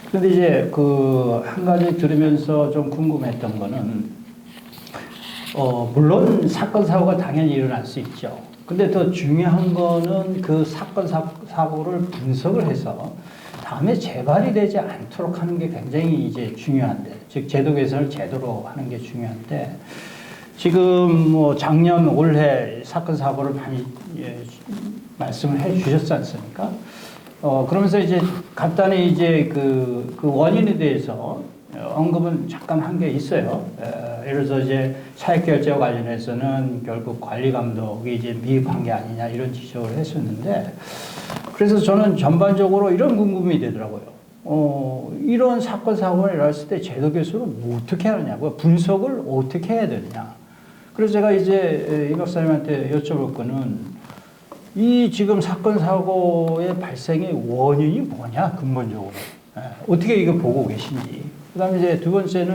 그런데 이제 그 한 가지 들으면서 좀 궁금했던 거는 물론 사건 사고가 당연히 일어날 수 있죠. 근데 더 중요한 거는 그 사건 사고를 분석을 해서 다음에 재발이 되지 않도록 하는 게 굉장히 이제 중요한데, 즉 제도 개선을 제대로 하는 게 중요한데, 지금 뭐 작년 올해 사건 사고를 많이 말씀을 해주셨지 않습니까? 그러면서 이제 간단히 이제 그 원인에 대해서 언급은 잠깐 한 게 있어요. 예를 들어서 이제 차액 결제와 관련해서는 결국 관리 감독이 이제 미흡한 게 아니냐 이런 지적을 했었는데, 그래서 저는 전반적으로 이런 궁금이 되더라고요. 이런 사건 사고가 일어났을 때 제도 개선을 어떻게 하느냐고, 분석을 어떻게 해야 되느냐. 그래서 제가 이제 이 박사님한테 여쭤볼 거는, 이 지금 사건 사고의 발생의 원인이 뭐냐, 근본적으로. 어떻게 이거 보고 계신지. 그 다음에 이제 두 번째는,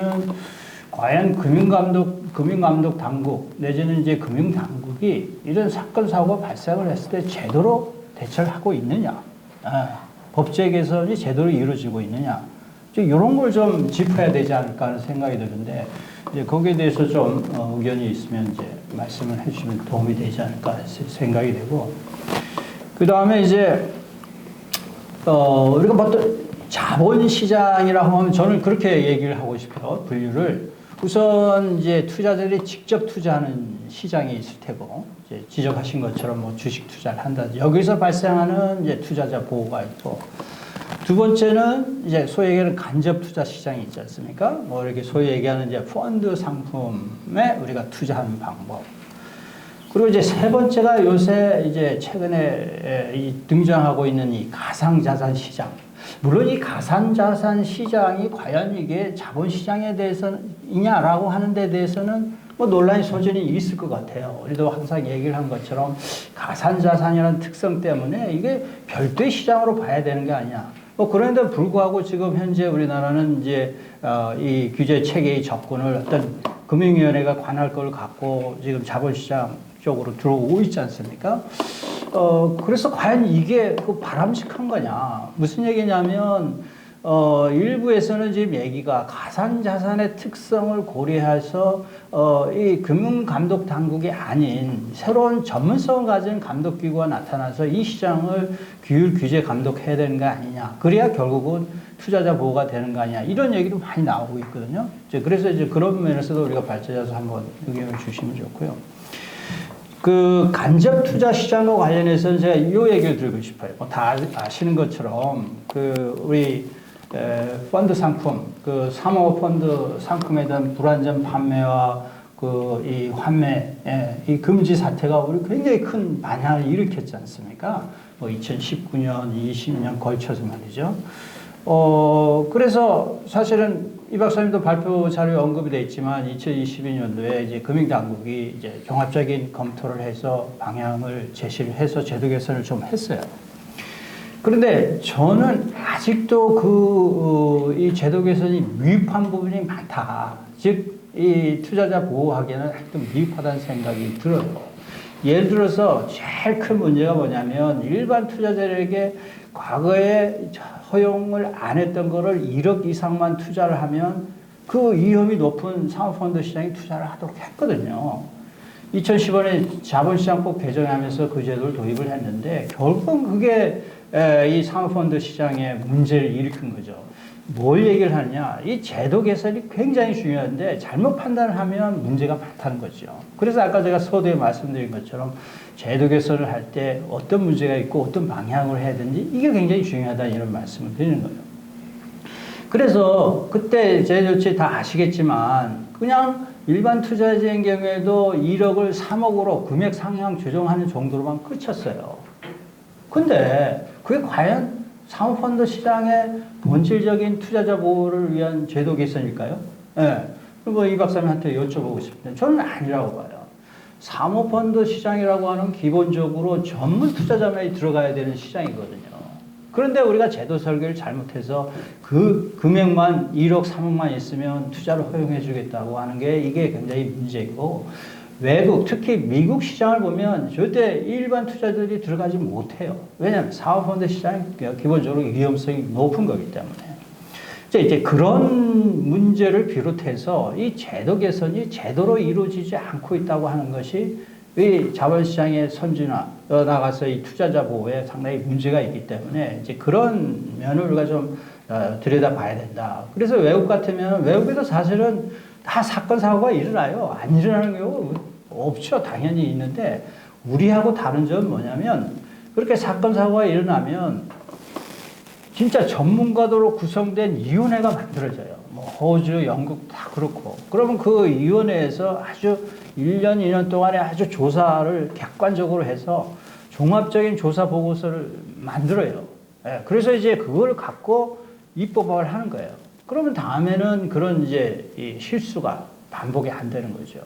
과연 금융감독 당국, 내지는 이제 금융당국이 이런 사건 사고가 발생을 했을 때 제대로 대처를 하고 있느냐. 법제 개선이 제대로 이루어지고 있느냐. 이런 걸 좀 짚어야 되지 않을까 하는 생각이 드는데, 이제 거기에 대해서 좀 의견이 있으면 이제 말씀을 해주시면 도움이 되지 않을까 생각이 되고, 그 다음에 이제 우리가 보통 자본시장이라고 하면 저는 그렇게 얘기를 하고 싶어요. 분류를. 우선 이제 투자자들이 직접 투자하는 시장이 있을 테고, 이제 지적하신 것처럼 뭐 주식 투자를 한다든지 여기서 발생하는 이제 투자자 보호가 있고, 두 번째는 이제 소위 얘기하는 간접 투자 시장이 있지 않습니까? 뭐 이렇게 소위 얘기하는 이제 펀드 상품에 우리가 투자하는 방법. 그리고 이제 세 번째가 요새 이제 최근에 등장하고 있는 이 가상자산 시장. 물론 이 가상자산 시장이 과연 이게 자본시장에 대해서이냐라고 하는 데 대해서는 뭐 논란의 소지는 있을 것 같아요. 우리도 항상 얘기를 한 것처럼 가상자산이라는 특성 때문에 이게 별도의 시장으로 봐야 되는 게 아니야. 뭐 그런데도 불구하고 지금 현재 우리나라는 이제 이 규제 체계의 접근을 어떤 금융위원회가 관할 걸 갖고 지금 자본시장 쪽으로 들어오고 있지 않습니까? 그래서 과연 이게 그 바람직한 거냐. 무슨 얘기냐면, 일부에서는 지금 얘기가 가상자산의 특성을 고려해서, 이 금융감독 당국이 아닌 새로운 전문성을 가진 감독기구가 나타나서 이 시장을 규제 감독해야 되는 거 아니냐. 그래야 결국은 투자자 보호가 되는 거 아니냐. 이런 얘기도 많이 나오고 있거든요. 그래서 이제 그런 면에서도 우리가 발전해서 한번 의견을 주시면 좋고요. 그 간접 투자 시장과 관련해서는 제가 이 얘기를 드리고 싶어요. 다 아시는 것처럼 그 우리 펀드 상품, 그 사모펀드 상품에 대한 불안전 판매와 그 이 환매, 이 금지 사태가 우리 굉장히 큰 반향을 일으켰지 않습니까? 뭐 2019년, 20년 걸쳐서 말이죠. 그래서 사실은 이 박사님도 발표 자료에 언급이 되어 있지만 2022년도에 이제 금융당국이 이제 종합적인 검토를 해서 방향을 제시를 해서 제도 개선을 좀 했어요. 그런데 저는 아직도 이 제도 개선이 미흡한 부분이 많다. 즉, 이 투자자 보호하기에는 좀 미흡하다는 생각이 들어요. 예를 들어서 제일 큰 문제가 뭐냐면 일반 투자자들에게 과거에 허용을 안 했던 거를 1억 이상만 투자를 하면 그 위험이 높은 사모펀드 시장에 투자를 하도록 했거든요. 2015년에 자본시장법 개정하면서 그 제도를 도입을 했는데 결국은 그게 이 사모펀드 시장에 문제를 일으킨 거죠. 뭘 얘기를 하느냐. 이 제도 개선이 굉장히 중요한데 잘못 판단을 하면 문제가 많다는 거죠. 그래서 아까 제가 서두에 말씀드린 것처럼 제도 개선을 할 때 어떤 문제가 있고 어떤 방향으로 해야 되는지 이게 굉장히 중요하다 이런 말씀을 드리는 거예요. 그래서 그때 제조치 다 아시겠지만 그냥 일반 투자자인 경우에도 1억을 3억으로 금액 상향 조정하는 정도로만 그쳤어요. 근데 그게 과연 사모펀드 시장의 본질적인 투자자 보호를 위한 제도 개선일까요? 네. 그리고 이 박사님한테 여쭤보고 싶은데 저는 아니라고 봐요. 사모펀드 시장이라고 하는 기본적으로 전문 투자자만이 들어가야 되는 시장이거든요. 그런데 우리가 제도 설계를 잘못해서 그 금액만 1억, 3억만 있으면 투자를 허용해 주겠다고 하는 게 이게 굉장히 문제이고, 외국, 특히 미국 시장을 보면 절대 일반 투자자들이 들어가지 못해요. 왜냐하면 사모펀드 시장이 기본적으로 위험성이 높은 거기 때문에. 이제 그런 문제를 비롯해서 이 제도 개선이 제대로 이루어지지 않고 있다고 하는 것이 이 자본시장의 선진화 나가서 이 투자자 보호에 상당히 문제가 있기 때문에 이제 그런 면을 우리가 좀 들여다봐야 된다. 그래서 외국 같으면 외국에도 사실은 다 사건 사고가 일어나요. 안 일어나는 경우 없죠. 당연히 있는데 우리하고 다른 점은 뭐냐면 그렇게 사건 사고가 일어나면 진짜 전문가들로 구성된 위원회가 만들어져요. 뭐 호주, 영국 다 그렇고. 그러면 그 위원회에서 아주 1년, 2년 동안에 아주 조사를 객관적으로 해서 종합적인 조사 보고서를 만들어요. 예, 그래서 이제 그걸 갖고 입법을 하는 거예요. 그러면 다음에는 그런 이제 이 실수가 반복이 안 되는 거죠.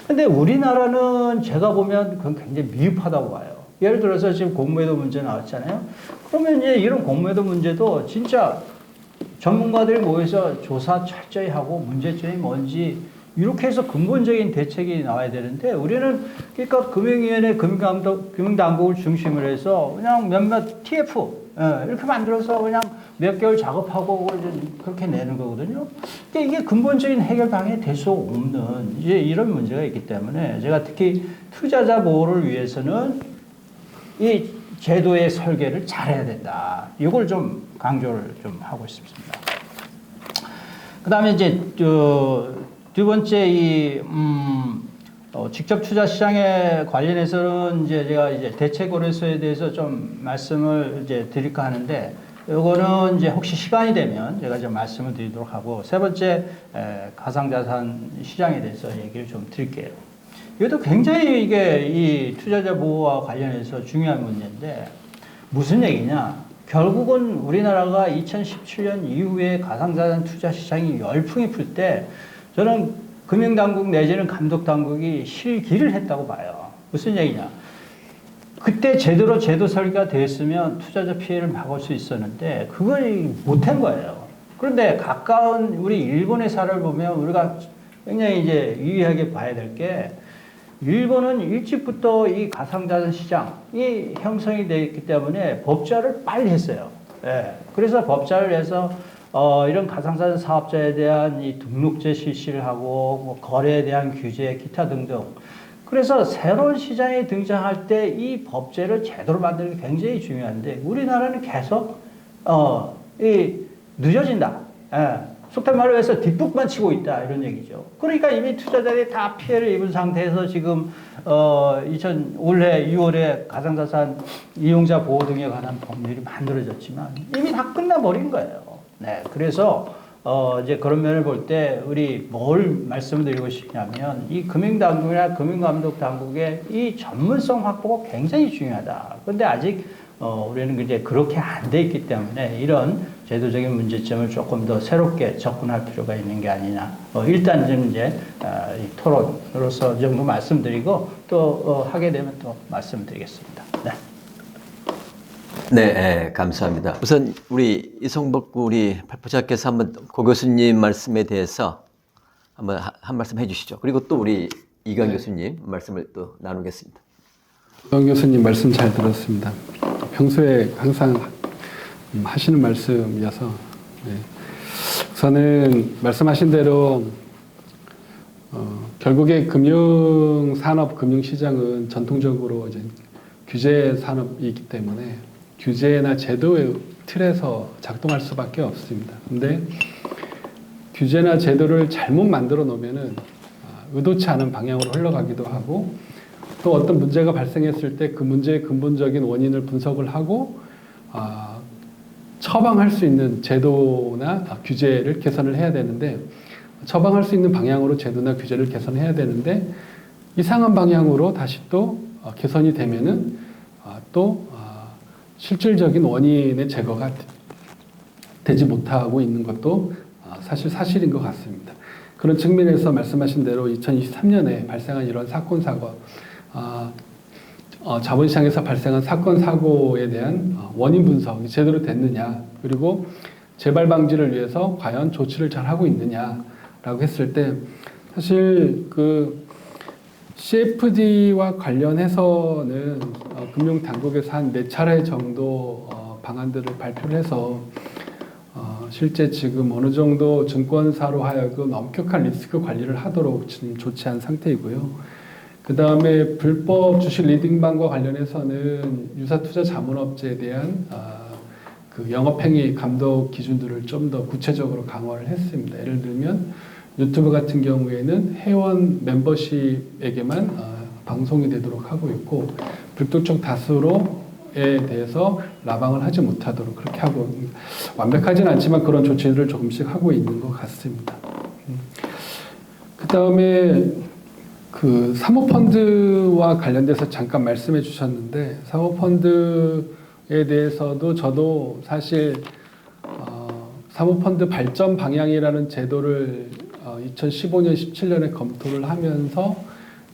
근데 우리나라는 제가 보면 그건 굉장히 미흡하다고 봐요. 예를 들어서 지금 공무회도 문제 나왔잖아요. 그러면 이제 이런 공무회도 문제도 진짜 전문가들이 모여서 조사 철저히 하고 문제점이 뭔지 이렇게 해서 근본적인 대책이 나와야 되는데 우리는 그러니까 금융위원회, 금융당국을 중심으로 해서 그냥 몇몇 TF 이렇게 만들어서 그냥 몇 개월 작업하고 그렇게 내는 거거든요. 그러니까 이게 근본적인 해결 방안이 될 수 없는 이제 이런 문제가 있기 때문에 제가 특히 투자자 보호를 위해서는 이 제도의 설계를 잘해야 된다. 이걸 좀 강조를 좀 하고 싶습니다. 그다음에 이제 두 번째 직접 투자 시장에 관련해서는 이제 제가 이제 대책 고려서에 대해서 좀 말씀을 이제 드릴까 하는데 요거는 이제 혹시 시간이 되면 제가 좀 말씀을 드리도록 하고 세 번째 가상자산 시장에 대해서 얘기를 좀 드릴게요. 이것도 굉장히 이게 이 투자자 보호와 관련해서 중요한 문제인데 무슨 얘기냐? 결국은 우리나라가 2017년 이후에 가상자산 투자 시장이 열풍이 불 때 저는 금융당국 내지는 감독당국이 실기를 했다고 봐요. 무슨 얘기냐? 그때 제대로 제도 설계가 되었으면 투자자 피해를 막을 수 있었는데 그걸 못한 거예요. 그런데 가까운 우리 일본의 사례를 보면 우리가 굉장히 이제 유의하게 봐야 될 게 일본은 일찍부터 이 가상자산 시장이 형성이 되어 있기 때문에 법제화를 빨리 했어요. 예. 그래서 법제화를 해서 이런 가상자산 사업자에 대한 이 등록제 실시를 하고 뭐 거래에 대한 규제, 기타 등등. 그래서 새로운 시장이 등장할 때 이 법제를 제대로 만드는 게 굉장히 중요한데 우리나라는 계속 늦어진다. 예. 속된 말로 해서 뒷북만 치고 있다 이런 얘기죠. 그러니까 이미 투자자들이 다 피해를 입은 상태에서 지금 올해 6월에 가상자산 이용자 보호 등에 관한 법률이 만들어졌지만 이미 다 끝나버린 거예요. 네, 그래서 이제 그런 면을 볼 때 우리 뭘 말씀드리고 싶냐면 이 금융당국이나 금융감독당국의 이 전문성 확보가 굉장히 중요하다. 그런데 아직 우리는 이제 그렇게 안 돼 있기 때문에 이런 제도적인 문제점을 조금 더 새롭게 접근할 필요가 있는 게 아니냐. 일단 좀 이제 이 토론으로서 이 정도 말씀드리고 또 하게 되면 또 말씀드리겠습니다. 네. 네, 감사합니다. 우선 우리 이성복 우리 발표자께서 한번 고 교수님 말씀에 대해서 한번 한 말씀 해주시죠. 그리고 또 우리 이강 교수님 말씀을 또 나누겠습니다. 이강 교수님 말씀 잘 들었습니다. 평소에 항상 하시는 말씀이어서 우선은 말씀하신 대로 결국에 금융산업, 금융시장은 전통적으로 이제 규제 산업이기 때문에 규제나 제도의 틀에서 작동할 수밖에 없습니다. 근데 규제나 제도를 잘못 만들어 놓으면은 의도치 않은 방향으로 흘러가기도 하고 또 어떤 문제가 발생했을 때 그 문제의 근본적인 원인을 분석을 하고 처방할 수 있는 제도나 규제를 개선을 해야 되는데 처방할 수 있는 방향으로 제도나 규제를 개선해야 되는데 이상한 방향으로 다시 또 개선이 되면은 또 실질적인 원인의 제거가 되지 못하고 있는 것도 사실인 것 같습니다. 그런 측면에서 말씀하신 대로 2023년에 발생한 이런 사건 사고 자본시장에서 발생한 사건 사고에 대한 원인 분석이 제대로 됐느냐 그리고 재발 방지를 위해서 과연 조치를 잘 하고 있느냐라고 했을 때 사실 그 CFD와 관련해서는 금융당국에서 한 4차례 정도 방안들을 발표를 해서 실제 지금 어느 정도 증권사로 하여금 엄격한 리스크 관리를 하도록 지금 조치한 상태이고요. 그 다음에 불법 주식 리딩방과 관련해서는 유사투자 자문업체에 대한 그 영업행위 감독 기준들을 좀 더 구체적으로 강화를 했습니다. 예를 들면 유튜브 같은 경우에는 회원 멤버십에게만 방송이 되도록 하고 있고 불특정 다수로에 대해서 라방을 하지 못하도록 그렇게 하고 완벽하진 않지만 그런 조치들을 조금씩 하고 있는 것 같습니다. 그 다음에 그 사모펀드와 관련돼서 잠깐 말씀해 주셨는데 사모펀드에 대해서도 저도 사실 사모펀드 발전 방향이라는 제도를 2015년, 17년에 검토를 하면서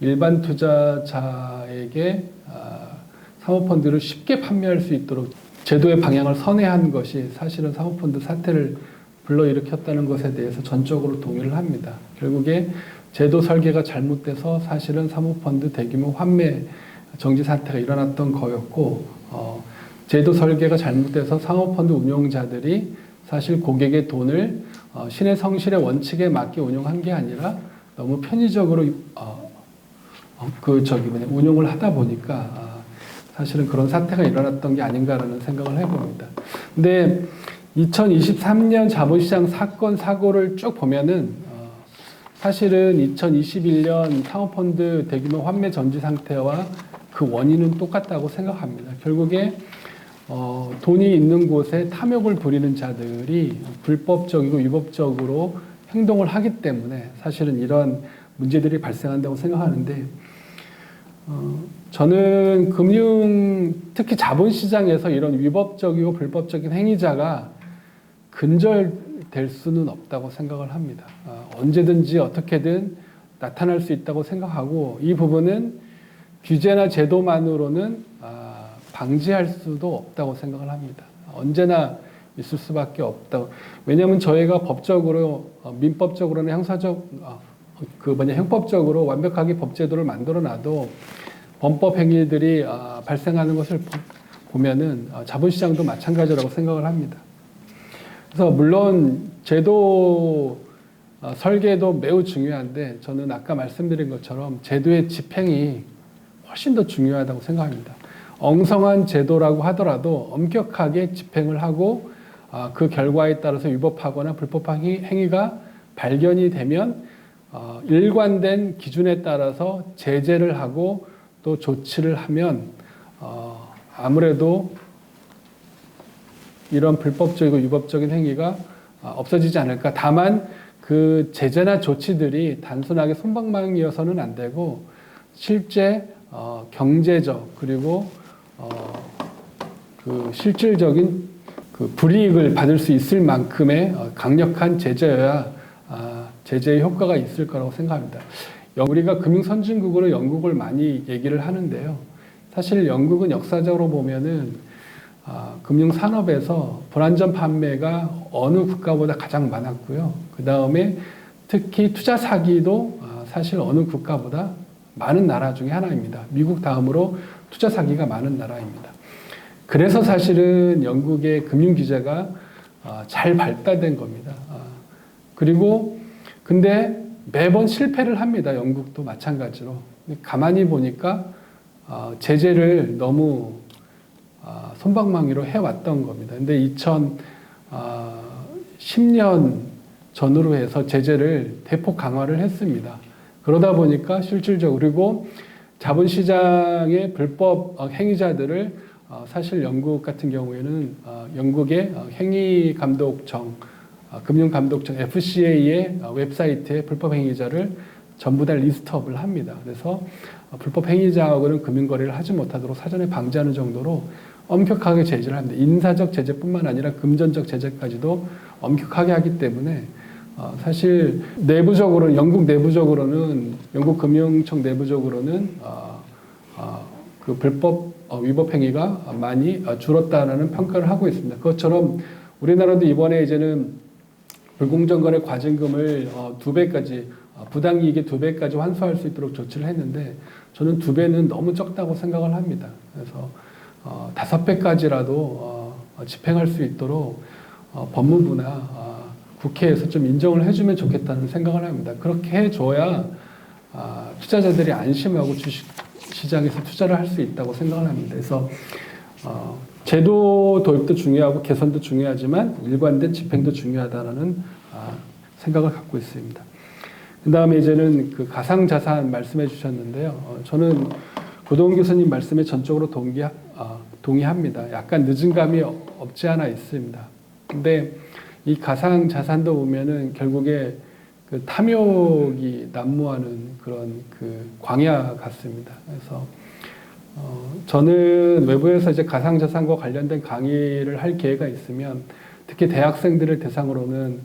일반 투자자에게 사모펀드를 쉽게 판매할 수 있도록 제도의 방향을 선회한 것이 사실은 사모펀드 사태를 불러일으켰다는 것에 대해서 전적으로 동의를 합니다. 결국에 제도 설계가 잘못돼서 사실은 사모펀드 대규모 환매 정지 사태가 일어났던 거였고 제도 설계가 잘못돼서 사모펀드 운용자들이 사실 고객의 돈을 신의 성실의 원칙에 맞게 운용한 게 아니라 너무 편의적으로 운용을 하다 보니까 사실은 그런 사태가 일어났던 게 아닌가라는 생각을 해봅니다. 근데 2023년 자본시장 사건 사고를 쭉 보면은 사실은 2021년 사모펀드 대규모 환매 전지 상태와 그 원인은 똑같다고 생각합니다. 결국에 돈이 있는 곳에 탐욕을 부리는 자들이 불법적이고 위법적으로 행동을 하기 때문에 사실은 이런 문제들이 발생한다고 생각하는데 저는 특히 자본시장에서 이런 위법적이고 불법적인 행위자가 근절될 수는 없다고 생각을 합니다. 언제든지 어떻게든 나타날 수 있다고 생각하고 이 부분은 규제나 제도만으로는 방지할 수도 없다고 생각을 합니다. 언제나 있을 수밖에 없다고. 왜냐하면 저희가 법적으로 민법적으로는 형법적으로 완벽하게 법제도를 만들어놔도 범법 행위들이 발생하는 것을 보면은 자본시장도 마찬가지라고 생각을 합니다. 그래서 물론 제도 설계도 매우 중요한데 저는 아까 말씀드린 것처럼 제도의 집행이 훨씬 더 중요하다고 생각합니다. 엉성한 제도라고 하더라도 엄격하게 집행을 하고 그 결과에 따라서 위법하거나 불법한 행위가 발견이 되면 일관된 기준에 따라서 제재를 하고 또 조치를 하면 아무래도 이런 불법적이고 위법적인 행위가 없어지지 않을까. 다만 그 제재나 조치들이 단순하게 솜방망이어서는 안 되고 실제 경제적 그리고 그 실질적인 그 불이익을 받을 수 있을 만큼의 강력한 제재여야 제재의 효과가 있을 거라고 생각합니다. 우리가 금융 선진국으로 영국을 많이 얘기를 하는데요. 사실 영국은 역사적으로 보면은 금융 산업에서 불안전 판매가 어느 국가보다 가장 많았고요. 그 다음에 특히 투자 사기도 사실 어느 국가보다 많은 나라 중에 하나입니다. 미국 다음으로 투자 사기가 많은 나라입니다. 그래서 사실은 영국의 금융 규제가 잘 발달된 겁니다. 그리고 근데 매번 실패를 합니다. 영국도 마찬가지로. 가만히 보니까 제재를 너무 솜방망이로 해왔던 겁니다. 근데 2010년 전후로 해서 제재를 대폭 강화를 했습니다. 그러다 보니까 실질적으로 그리고 자본시장의 불법 행위자들을 사실 영국 같은 경우에는 영국의 행위감독청, 금융감독청 FCA의 웹사이트에 불법 행위자를 전부 다 리스트업을 합니다. 그래서 불법 행위자하고는 금융거래를 하지 못하도록 사전에 방지하는 정도로 엄격하게 제재를 합니다. 인사적 제재뿐만 아니라 금전적 제재까지도 엄격하게 하기 때문에 사실 내부적으로는 영국 금융청 내부적으로는 그 불법 위법 행위가 많이 줄었다라는 평가를 하고 있습니다. 그것처럼 우리나라도 이번에 이제는 불공정거래 과징금을 2배까지 부당이익의 2배까지 환수할 수 있도록 조치를 했는데 저는 2배는 너무 적다고 생각을 합니다. 그래서 5배까지라도 집행할 수 있도록 법무부나 국회에서 좀 인정을 해주면 좋겠다는 생각을 합니다. 그렇게 해줘야 투자자들이 안심하고 주식 시장에서 투자를 할 수 있다고 생각을 합니다. 그래서 제도 도입도 중요하고 개선도 중요하지만 일관된 집행도 중요하다는 생각을 갖고 있습니다. 그 다음에 이제는 그 가상자산 말씀해 주셨는데요. 저는 고동훈 교수님 말씀에 전적으로 동의합니다. 약간 늦은 감이 없지 않아 있습니다. 근데 이 가상자산도 보면은 결국에 그 탐욕이 난무하는 그런 그 광야 같습니다. 그래서 저는 외부에서 이제 가상자산과 관련된 강의를 할 기회가 있으면 특히 대학생들을 대상으로는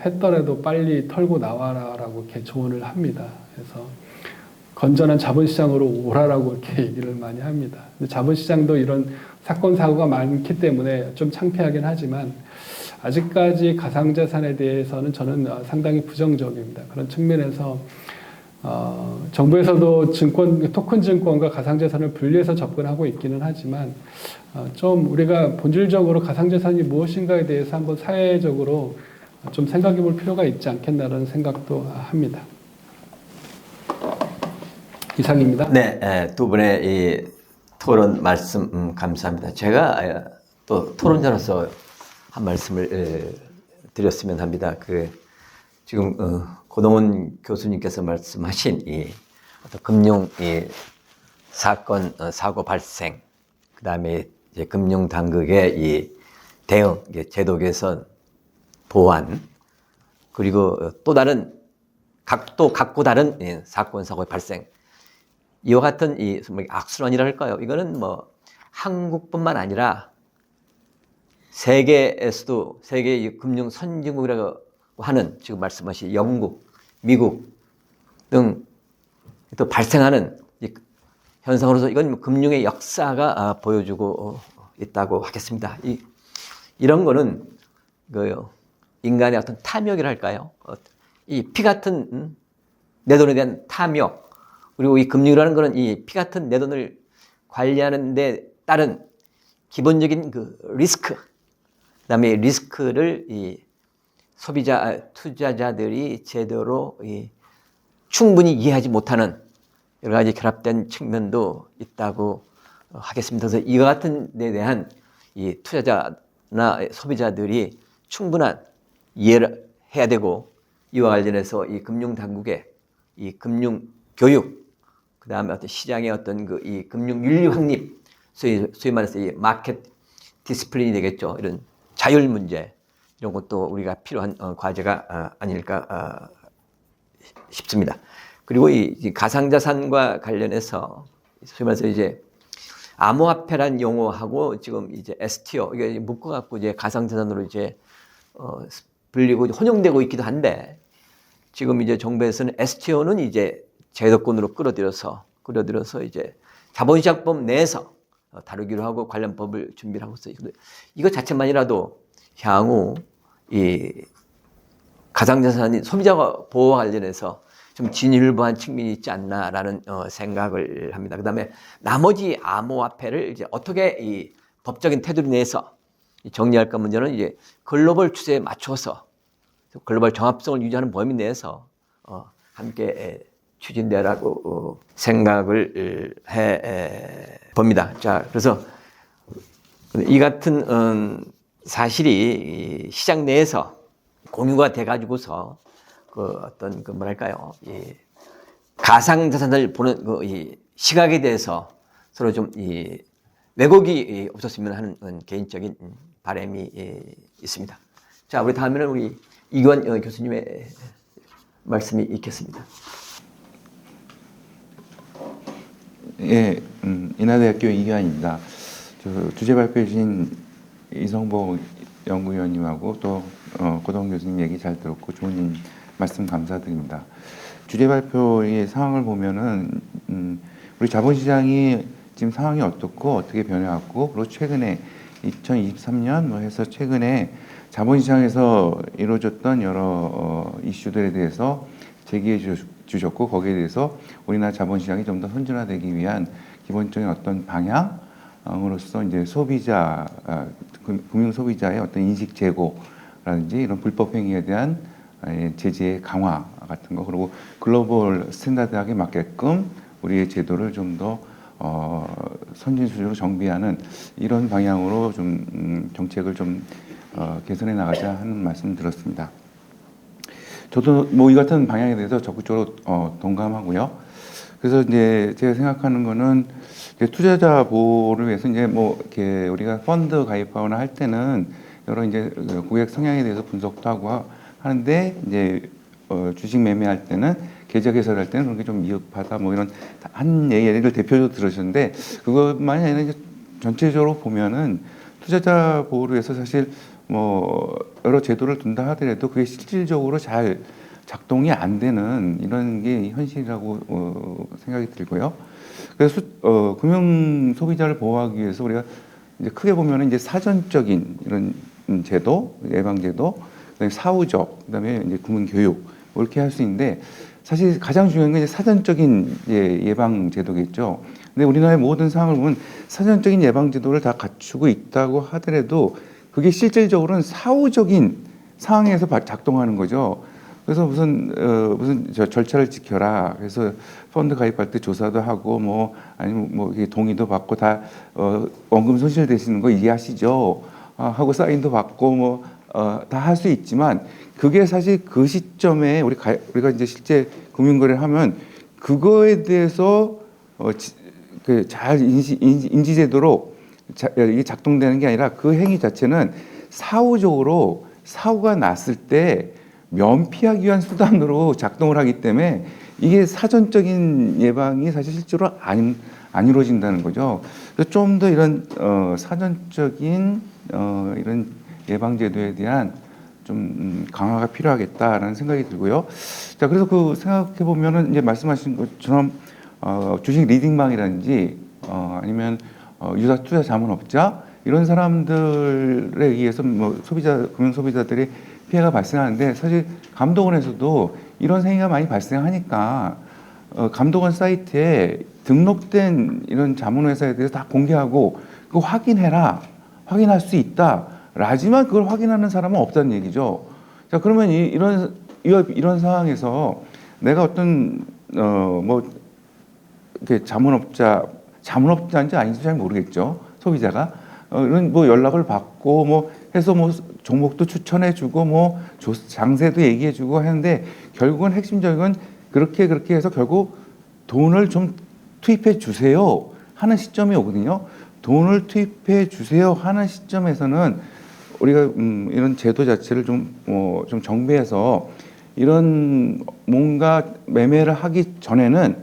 했더라도 빨리 털고 나와라라고 이렇게 조언을 합니다. 그래서 건전한 자본시장으로 오라라고 이렇게 얘기를 많이 합니다. 근데 자본시장도 이런 사건 사고가 많기 때문에 좀 창피하긴 하지만 아직까지 가상자산에 대해서는 저는 상당히 부정적입니다. 그런 측면에서 정부에서도 토큰 증권과 가상자산을 분리해서 접근하고 있기는 하지만 좀 우리가 본질적으로 가상자산이 무엇인가에 대해서 한번 사회적으로 좀 생각해 볼 필요가 있지 않겠나라는 생각도 합니다. 이상입니다. 네, 두 분의 이 토론 말씀 감사합니다. 제가 또 토론자로서 한 말씀을 드렸으면 합니다. 지금 고동훈 교수님께서 말씀하신 이 어떤 금융 사건 사고 발생, 그 다음에 이제 금융 당국의 이 대응, 제도 개선, 보완, 그리고 또 다른 각고 다른 사건 사고의 발생. 이와 같은 이 악순환이랄까요? 이거는 뭐 한국뿐만 아니라 세계에서도 세계 금융 선진국이라고 하는 지금 말씀하신 영국, 미국 등 또 발생하는 현상으로서 이건 금융의 역사가 보여주고 있다고 하겠습니다. 이런 거는 인간의 어떤 탐욕이랄까요? 이 피 같은 내 돈에 대한 탐욕, 그리고 이 금융이라는 것은 이 피 같은 내 돈을 관리하는 데 따른 기본적인 그 리스크, 그다음에 리스크를 이 투자자들이 제대로 충분히 이해하지 못하는 여러 가지 결합된 측면도 있다고 하겠습니다. 그래서 이와 같은 데 대한 이 투자자나 소비자들이 충분한 이해를 해야 되고, 이와 관련해서 이 금융 당국의 이 금융 교육, 그 다음에 어떤 시장의 어떤 이 금융 윤리 확립, 소위 말해서 이 마켓 디스플린이 되겠죠. 이런 자율 문제, 이런 것도 우리가 필요한 과제가 아닐까 싶습니다. 그리고 이 가상자산과 관련해서 소위 말해서 이제 암호화폐란 용어하고 지금 이제 STO 이게 묶어갖고 이제 가상자산으로 이제 불리고 혼용되고 있기도 한데, 지금 이제 정부에서는 STO는 이제 제도권으로 끌어들여서 이제 자본시장법 내에서 다루기로 하고 관련 법을 준비를 하고 있어요. 이거 자체만이라도 향후 이 가상자산이 소비자 보호와 관련해서 좀 진일보한 측면이 있지 않나라는 생각을 합니다. 그다음에 나머지 암호화폐를 이제 어떻게 이 법적인 테두리 내에서 정리할까 문제는 이제 글로벌 추세에 맞춰서 글로벌 정합성을 유지하는 범위 내에서 함께 추진되라고 생각을 해 봅니다. 자, 그래서 이 같은 사실이 시장 내에서 공유가 돼 가지고서 어떤 뭐랄까요, 이 가상자산을 보는 이 시각에 대해서 서로 좀 이 왜곡이 없었으면 하는 개인적인 바람이 있습니다. 자, 우리 다음에는 우리 이건 교수님의 말씀이 있겠습니다. 예, 인하대학교 이규환입니다. 주제 발표해 주신 이성복 연구위원님하고 또 고동훈 교수님 얘기 잘 들었고 좋은 말씀 감사드립니다. 주제 발표의 상황을 보면은 우리 자본시장이 지금 상황이 어떻고 어떻게 변해왔고, 그리고 최근에 2023년 뭐 해서 최근에 자본시장에서 이루어졌던 여러 이슈들에 대해서 제기해 주셨고, 거기에 대해서 우리나라 자본시장이 좀 더 선진화되기 위한 기본적인 어떤 방향으로서 이제 소비자, 금융 소비자의 어떤 인식 제고라든지 이런 불법 행위에 대한 제재 강화 같은 거, 그리고 글로벌 스탠다드하게 맞게끔 우리의 제도를 좀 더 선진 수준으로 정비하는 이런 방향으로 좀 정책을 좀 개선해 나가자 하는 말씀 들었습니다. 저도 뭐 이 같은 방향에 대해서 적극적으로 동감하고요. 그래서 이제 제가 생각하는 거는 이제 투자자 보호를 위해서 이제 뭐 이렇게 우리가 펀드 가입하거나 할 때는 여러 이제 고객 성향에 대해서 분석도 하고 하는데 이제 주식 매매할 때는 계좌 개설할 때는 그런 게 좀 미흡하다 뭐 이런 한 얘기를 대표적으로 들으셨는데 그것만이 아니라 이제 전체적으로 보면은 투자자 보호를 위해서 사실 뭐 여러 제도를 둔다 하더라도 그게 실질적으로 잘 작동이 안 되는 이런 게 현실이라고 생각이 들고요. 그래서 금융 소비자를 보호하기 위해서 우리가 이제 크게 보면은 이제 사전적인 이런 제도, 예방 제도, 그다음에 사후적, 그다음에 이제 금융 교육 뭐 이렇게 할 수 있는데 사실 가장 중요한 건 이제 사전적인 예방 제도겠죠. 근데 우리나라의 모든 상황을 보면 사전적인 예방 제도를 다 갖추고 있다고 하더라도 그게 실질적으로는 사후적인 상황에서 작동하는 거죠. 그래서 무슨 절차를 지켜라. 그래서 펀드 가입할 때 조사도 하고 뭐 아니면 뭐 동의도 받고 다 원금 손실 되시는 거 이해하시죠? 하고 사인도 받고 뭐 다 할 수 있지만 그게 사실 그 시점에 우리가 이제 실제 금융거래를 하면 그거에 대해서 잘 인지제도로 이게 작동되는 게 아니라 그 행위 자체는 사후적으로 사고가 났을 때 면피하기 위한 수단으로 작동을 하기 때문에 이게 사전적인 예방이 사실 실제로 안 이루어진다는 거죠. 그래서 좀 더 이런 사전적인 이런 예방 제도에 대한 좀 강화가 필요하겠다라는 생각이 들고요. 자, 그래서 그 생각해 보면은 이제 말씀하신 것처럼 주식 리딩방이라든지 아니면 유사 투자 자문업자 이런 사람들에 의해서 뭐 금융 소비자들이 피해가 발생하는데 사실 감독원에서도 이런 행위가 많이 발생하니까 감독원 사이트에 등록된 이런 자문회사에 대해서 다 공개하고 그거 확인할 수 있다. 라지만 그걸 확인하는 사람은 없다는 얘기죠. 자, 그러면 이런 상황에서 내가 어떤 뭐 이렇게 자문업자인지 아닌지 잘 모르겠죠. 소비자가 이런 뭐 연락을 받고 뭐 해서 뭐 종목도 추천해주고 뭐 장세도 얘기해주고 하는데 결국은 핵심적인 그렇게 해서 결국 돈을 좀 투입해 주세요 하는 시점이 오거든요. 돈을 투입해 주세요 하는 시점에서는 우리가 이런 제도 자체를 좀 정비해서 이런 뭔가 매매를 하기 전에는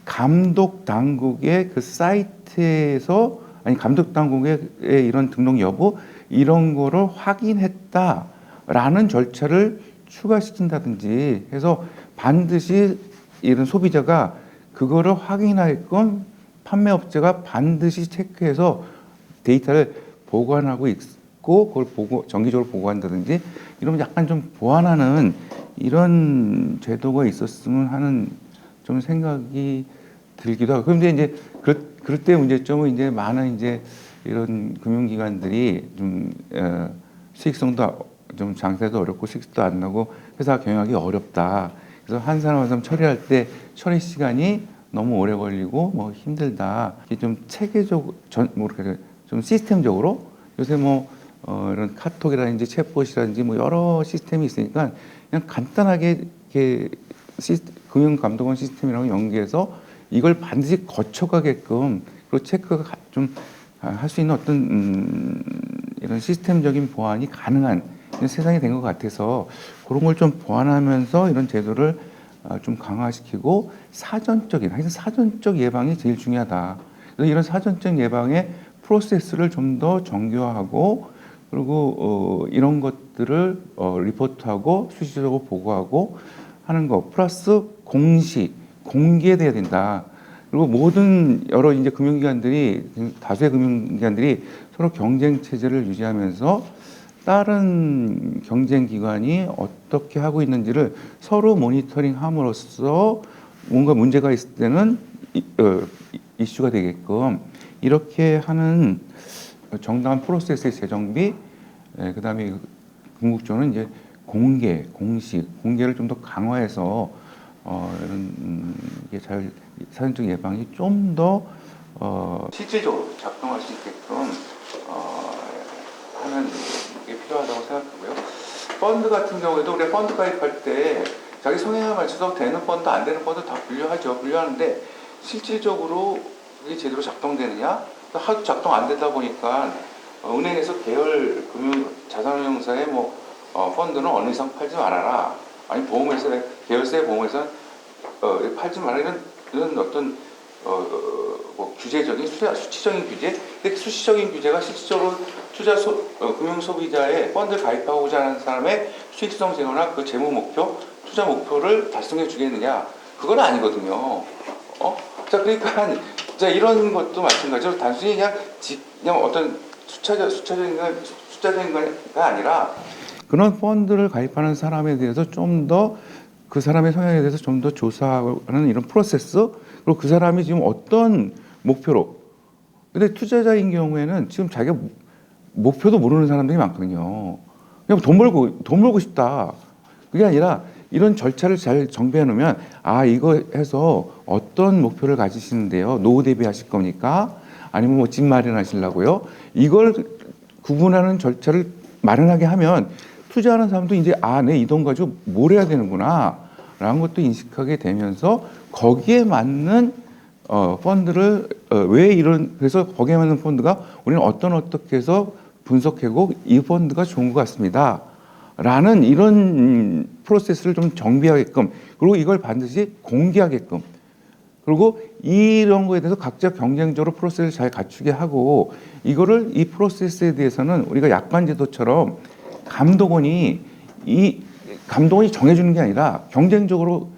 감독 당국의 그 사이트에서 감독 당국의 이런 등록 여부 이런 거를 확인했다라는 절차를 추가시킨다든지 해서 반드시 이런 소비자가 그거를 확인하게끔 판매업체가 반드시 체크해서 데이터를 보관하고 있고 그걸 정기적으로 보고한다든지 이러면 약간 좀 보완하는 이런 제도가 있었으면 하는 좀 생각이 들기도 하고. 그런데 이제 그럴 때 문제점은 이제 많은 이제 이런 금융기관들이 좀 수익성도 좀 장세도 어렵고 수익도 안 나고 회사 경영하기 어렵다. 그래서 한 사람 한 사람 처리할 때 처리 시간이 너무 오래 걸리고 뭐 힘들다. 이게 좀 체계적으로 좀 시스템적으로 요새 뭐 이런 카톡이라든지 챗봇이라든지 뭐 여러 시스템이 있으니까 그냥 간단하게 이렇게 금융감독원 시스템이랑 연계해서 이걸 반드시 거쳐가게끔 그리고 체크가 좀 할 수 있는 어떤 이런 시스템적인 보완이 가능한 세상이 된 것 같아서 그런 걸 좀 보완하면서 이런 제도를 좀 강화시키고 사전적 예방이 제일 중요하다. 그래서 이런 사전적 예방의 프로세스를 좀 더 정교화하고 그리고 이런 것들을 리포트하고 수시적으로 보고하고 하는 거 플러스 공개돼야 된다. 그리고 모든 여러 이제 다수의 금융기관들이 서로 경쟁 체제를 유지하면서 다른 경쟁 기관이 어떻게 하고 있는지를 서로 모니터링함으로써 뭔가 문제가 있을 때는 이슈가 되게끔 이렇게 하는 정당한 프로세스의 재정비, 그다음에 궁극적으로는 이제 공개를 좀 더 강화해서 이런 이게 사전적 예방이 좀 더 실질적으로 작동할 수 있게끔 하는 게 필요하다고 생각하고요. 펀드 같은 경우에도 우리가 펀드 가입할 때 자기 성향에 맞춰서 되는 펀드, 안 되는 펀드 다 분류하는데 실질적으로 그게 제대로 작동되느냐? 하도 작동 안 되다 보니까 은행에서 계열 금융 자산운용사의 펀드는 어느 이상 팔지 말아라. 아니 보험회사 계열사의 보험회사 팔지 말아라 이런 어떤 규제적인 수치적인 규제. 근데 수치적인 규제가 실질적으로 금융 소비자의 펀드 가입하고자 하는 사람의 수익성 제고나 그 재무 목표, 투자 목표를 달성해 주겠느냐? 그건 아니거든요. 자 그러니까 자 이런 것도 마찬가지로 단순히 그냥 어떤 숫자적인 가 아니라 그런 펀드를 가입하는 사람에 대해서 좀 더 그 사람의 성향에 대해서 좀 더 조사하는 이런 프로세스, 그리고 그 사람이 지금 어떤 목표로. 근데 투자자인 경우에는 지금 자기가 목표도 모르는 사람들이 많거든요. 그냥 돈 벌고 싶다. 그게 아니라 이런 절차를 잘 정비해 놓으면 이거 해서 어떤 목표를 가지시는데요? 노후 대비하실 겁니까? 아니면 집 마련하시려고요? 이걸 구분하는 절차를 마련하게 하면 투자하는 사람도 이제 내 이 돈 가지고 뭘 해야 되는구나 라는 것도 인식하게 되면서 거기에 맞는 펀드를 그래서 거기에 맞는 펀드가 우리는 어떻게 해서 분석하고 이 펀드가 좋은 것 같습니다 라는 이런 프로세스를 좀 정비하게끔, 그리고 이걸 반드시 공개하게끔, 그리고 이런 거에 대해서 각자 경쟁적으로 프로세스를 잘 갖추게 하고, 이 프로세스에 대해서는 우리가 약관제도처럼 감독원이 정해주는 게 아니라 경쟁적으로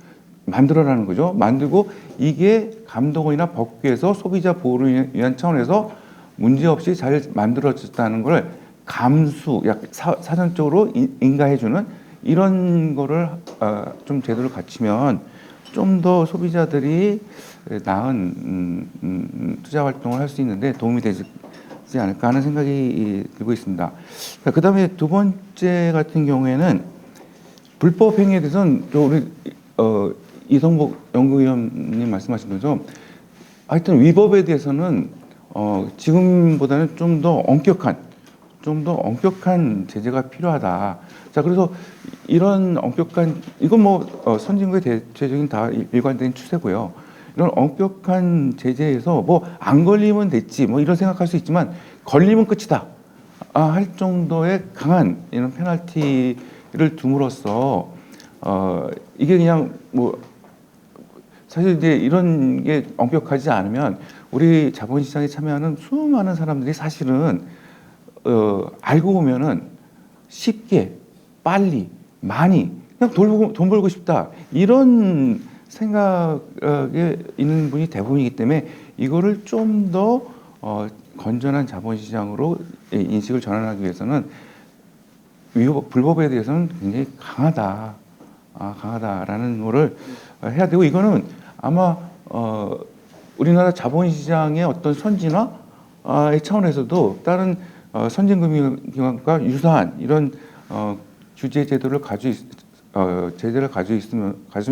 만들어라는 거죠. 만들고 이게 감독원이나 법규에서 소비자 보호를 위한 차원에서 문제없이 잘 만들어졌다는 걸 사전적으로 인가해주는 이런 거를 좀 제대로 갖추면 좀 더 소비자들이 나은 투자 활동을 할 수 있는데 도움이 되지 않을까 하는 생각이 들고 있습니다. 그 다음에 두 번째 같은 경우에는 불법 행위에 대해서는 우리 이성복 연구위원님 말씀하신 것처럼 하여튼 위법에 대해서는 지금보다는 좀 더 엄격한 제재가 필요하다. 자, 그래서 이런 이건 선진국의 대체적인 다 일관된 추세고요. 이런 엄격한 제재에서 안 걸리면 됐지 이런 생각할 수 있지만 걸리면 끝이다 할 정도의 강한 이런 페널티를 둠으로써 이게 그냥 사실 이제 이런 게 엄격하지 않으면 우리 자본시장에 참여하는 수많은 사람들이 사실은 알고 보면은 쉽게 빨리 많이 그냥 돈 벌고 싶다 이런 생각에 있는 분이 대부분이기 때문에 이거를 좀 더 건전한 자본시장으로 인식을 전환하기 위해서는 불법에 대해서는 굉장히 강하다라는 거를 해야 되고, 이거는 아마 우리나라 자본시장의 어떤 선진화의 차원에서도 다른 선진금융기관과 유사한 이런 규제 제도를 가지고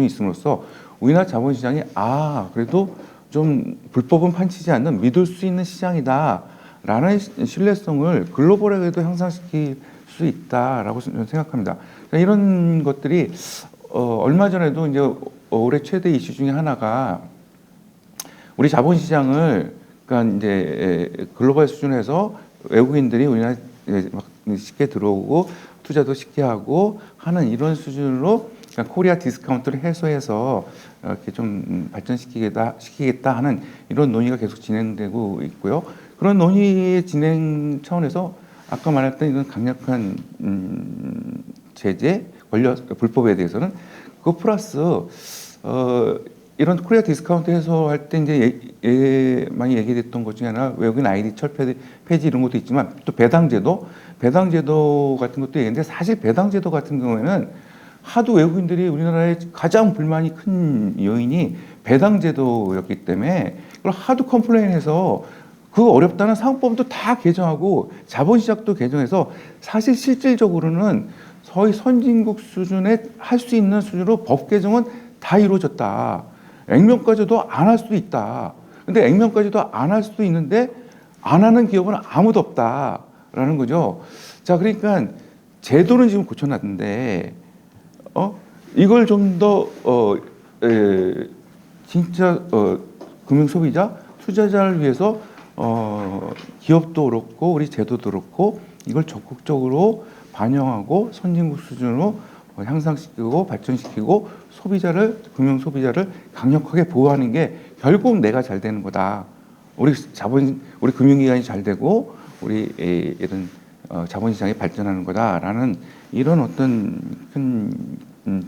있음으로써 우리나라 자본시장이 그래도 좀 불법은 판치지 않는 믿을 수 있는 시장이다라는 신뢰성을 글로벌하게도 향상시킬 수 있다라고 저는 생각합니다. 이런 것들이 얼마 전에도 이제 올해 최대 이슈 중에 하나가 우리 자본시장을 그러니까 이제 글로벌 수준에서 외국인들이 우리나라에 쉽게 들어오고 투자도 쉽게 하고 하는 이런 수준으로 코리아 디스카운트를 해소해서 이렇게 좀 발전시키겠다 하는 이런 논의가 계속 진행되고 있고요. 그런 논의의 진행 차원에서 아까 말했던 이런 강력한 제재, 불법에 대해서는 그 플러스 이런 코리아 디스카운트 해소할 때 이제 많이 얘기됐던 것 중에 하나 외국인 아이디 철폐 폐지 이런 것도 있지만 또 배당제도 같은 것도 얘기했는데, 사실 배당제도 같은 경우에는 하도 외국인들이 우리나라에 가장 불만이 큰 요인이 배당제도였기 때문에 그걸 하도 컴플레인해서 그거 어렵다는 상법도 다 개정하고 자본시장도 개정해서 사실 실질적으로는 거의 선진국 수준에 할 수 있는 수준으로 법 개정은 다 이루어졌다. 액면까지도 안 할 수도 있다. 근데 액면까지도 안 할 수도 있는데 안 하는 기업은 아무도 없다라는 거죠. 자, 그러니까 제도는 지금 고쳐놨는데 이걸 좀 더 진짜 금융 소비자, 투자자를 위해서 기업도 그렇고 우리 제도도 그렇고 이걸 적극적으로 반영하고 선진국 수준으로 향상시키고 발전시키고 금융 소비자를 강력하게 보호하는 게 결국 내가 잘 되는 거다. 우리 금융기관이 잘 되고 우리 이런 자본시장이 발전하는 거다라는 이런 어떤 큰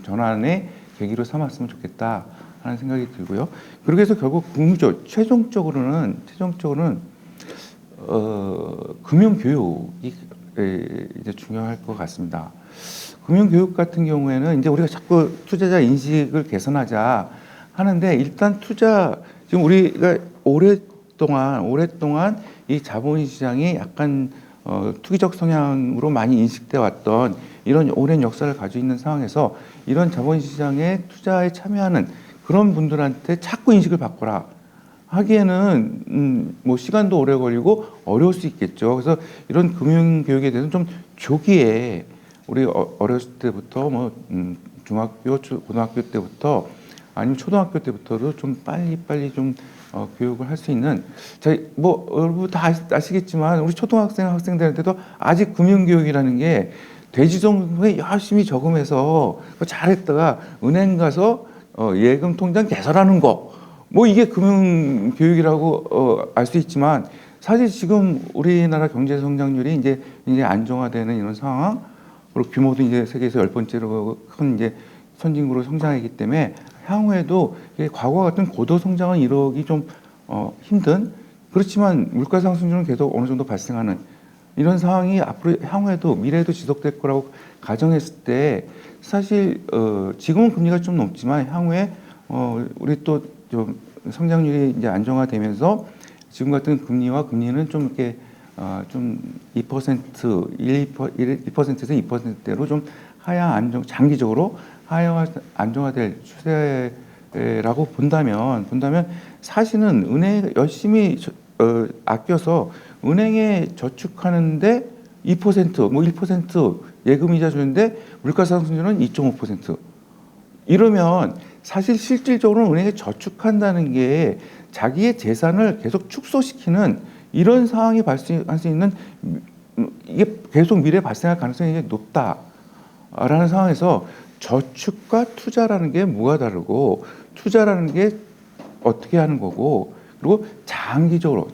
전환의 계기로 삼았으면 좋겠다 하는 생각이 들고요. 그렇게 해서 결국 최종적으로는 금융 교육이 이제 중요할 것 같습니다. 금융 교육 같은 경우에는 이제 우리가 자꾸 투자자 인식을 개선하자 하는데 일단 지금 우리가 오랫동안 이 자본시장이 약간 투기적 성향으로 많이 인식돼 왔던 이런 오랜 역사를 가지고 있는 상황에서 이런 자본시장에 투자에 참여하는 그런 분들한테 자꾸 인식을 바꿔라 하기에는 뭐 시간도 오래 걸리고 어려울 수 있겠죠. 그래서 이런 금융 교육에 대해서는 좀 조기에 우리 어렸을 때부터 뭐 중학교, 고등학교 때부터 아니면 초등학교 때부터도 좀 빨리 좀 교육을 할 수 있는 뭐 여러분 다 아시겠지만 우리 학생들한테도 아직 금융 교육이라는 게 대지정부에 열심히 저금해서 잘했다가 은행 가서 예금 통장 개설하는 거 뭐 이게 금융 교육이라고 알 수 있지만 사실 지금 우리나라 경제 성장률이 이제 안정화되는 이런 상황 그리고 규모도 이제 세계에서 10번째로 큰 이제 선진국으로 성장하기 때문에 향후에도 과거와 같은 고도 성장을 이루기 좀 힘든 그렇지만 물가 상승률은 계속 어느 정도 발생하는 이런 상황이 앞으로 향후에도 미래에도 지속될 거라고 가정했을 때 사실 지금은 금리가 좀 높지만 향후에 우리 또 좀 성장률이 이제 안정화되면서 지금 같은 금리는 좀 이렇게 좀 2%에서 2%대로 좀 장기적으로 하향 안정화될 추세라고 본다면 사실은 은행 열심히 아껴서 은행에 저축하는데 2% 뭐 1% 예금이자 주는데 물가 상승률은 2.5% 이러면 사실 실질적으로 은행에 저축한다는 게 자기의 재산을 계속 축소시키는 이런 상황이 발생할 수 있는 이게 계속 미래에 발생할 가능성이 높다라는 상황에서 저축과 투자라는 게 뭐가 다르고 투자라는 게 어떻게 하는 거고 그리고 장기적으로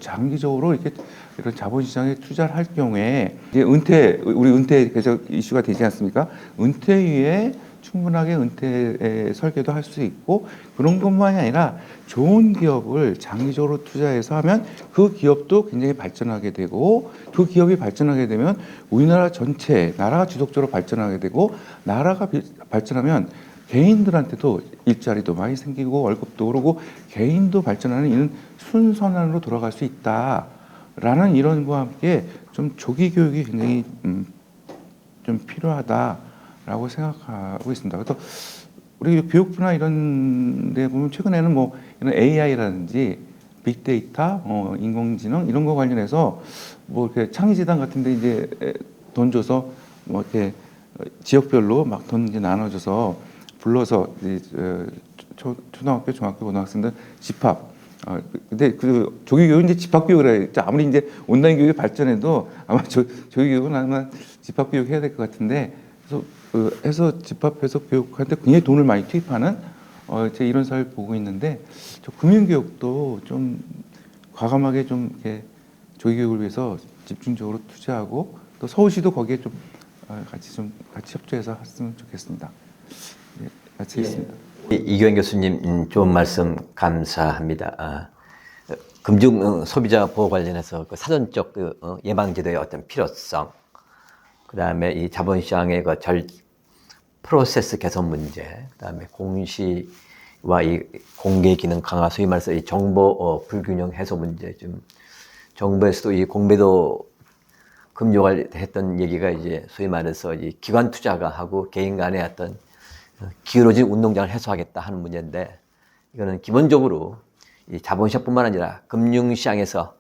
이렇게 이런 자본시장에 투자를 할 경우에 이제 우리 은퇴 계속 이슈가 되지 않습니까? 은퇴 후에 충분하게 은퇴 설계도 할 수 있고 그런 것만이 아니라 좋은 기업을 장기적으로 투자해서 하면 그 기업도 굉장히 발전하게 되고 그 기업이 발전하게 되면 우리나라 전체 나라가 지속적으로 발전하게 되고 나라가 발전하면 개인들한테도 일자리도 많이 생기고 월급도 오르고 개인도 발전하는 이런 순선환으로 돌아갈 수 있다라는 이론과 함께 좀 조기 교육이 굉장히 좀 필요하다라고 생각하고 있습니다. 그래서 우리 교육부나 이런 데 보면 최근에는 뭐 이런 AI라든지 빅데이터, 인공지능 이런 거 관련해서 뭐 이렇게 창의재단 같은데 이제 돈 줘서 뭐 이렇게 지역별로 막 돈 이제 나눠줘서 불러서 초등학교, 중학교, 고등학생들 집합. 근데 그 조기 교육은 이제 집합 교육을 해야겠죠. 아무리 이제 온라인 교육이 발전해도 아마 조기 교육은 아마 집합 교육 해야 될 것 같은데 그래서 해서 집합해서 교육하는데 굉장히 돈을 많이 투입하는 제가 이런 사회를 보고 있는데 저 금융교육도 좀 과감하게 좀 이렇게 조기 교육을 위해서 집중적으로 투자하고 또 서울시도 거기에 좀 같이 협조해서 했으면 좋겠습니다. 네, 마치겠습니다. 이교현 교수님 좋은 말씀 감사합니다. 금융 소비자 보호 관련해서 그 사전적 예방제도의 어떤 필요성, 그 다음에 이 자본시장의 그 프로세스 개선 문제, 그 다음에 공시와 이 공개 기능 강화, 소위 말해서 이 정보 불균형 해소 문제, 좀 정부에서도 이 공배도 금요일 했던 얘기가 이제 소위 말해서 이 기관 투자가 하고 개인 간의 어떤 기울어진 운동장을 해소하겠다 하는 문제인데, 이거는 기본적으로 이 자본시장뿐만 아니라 금융시장에서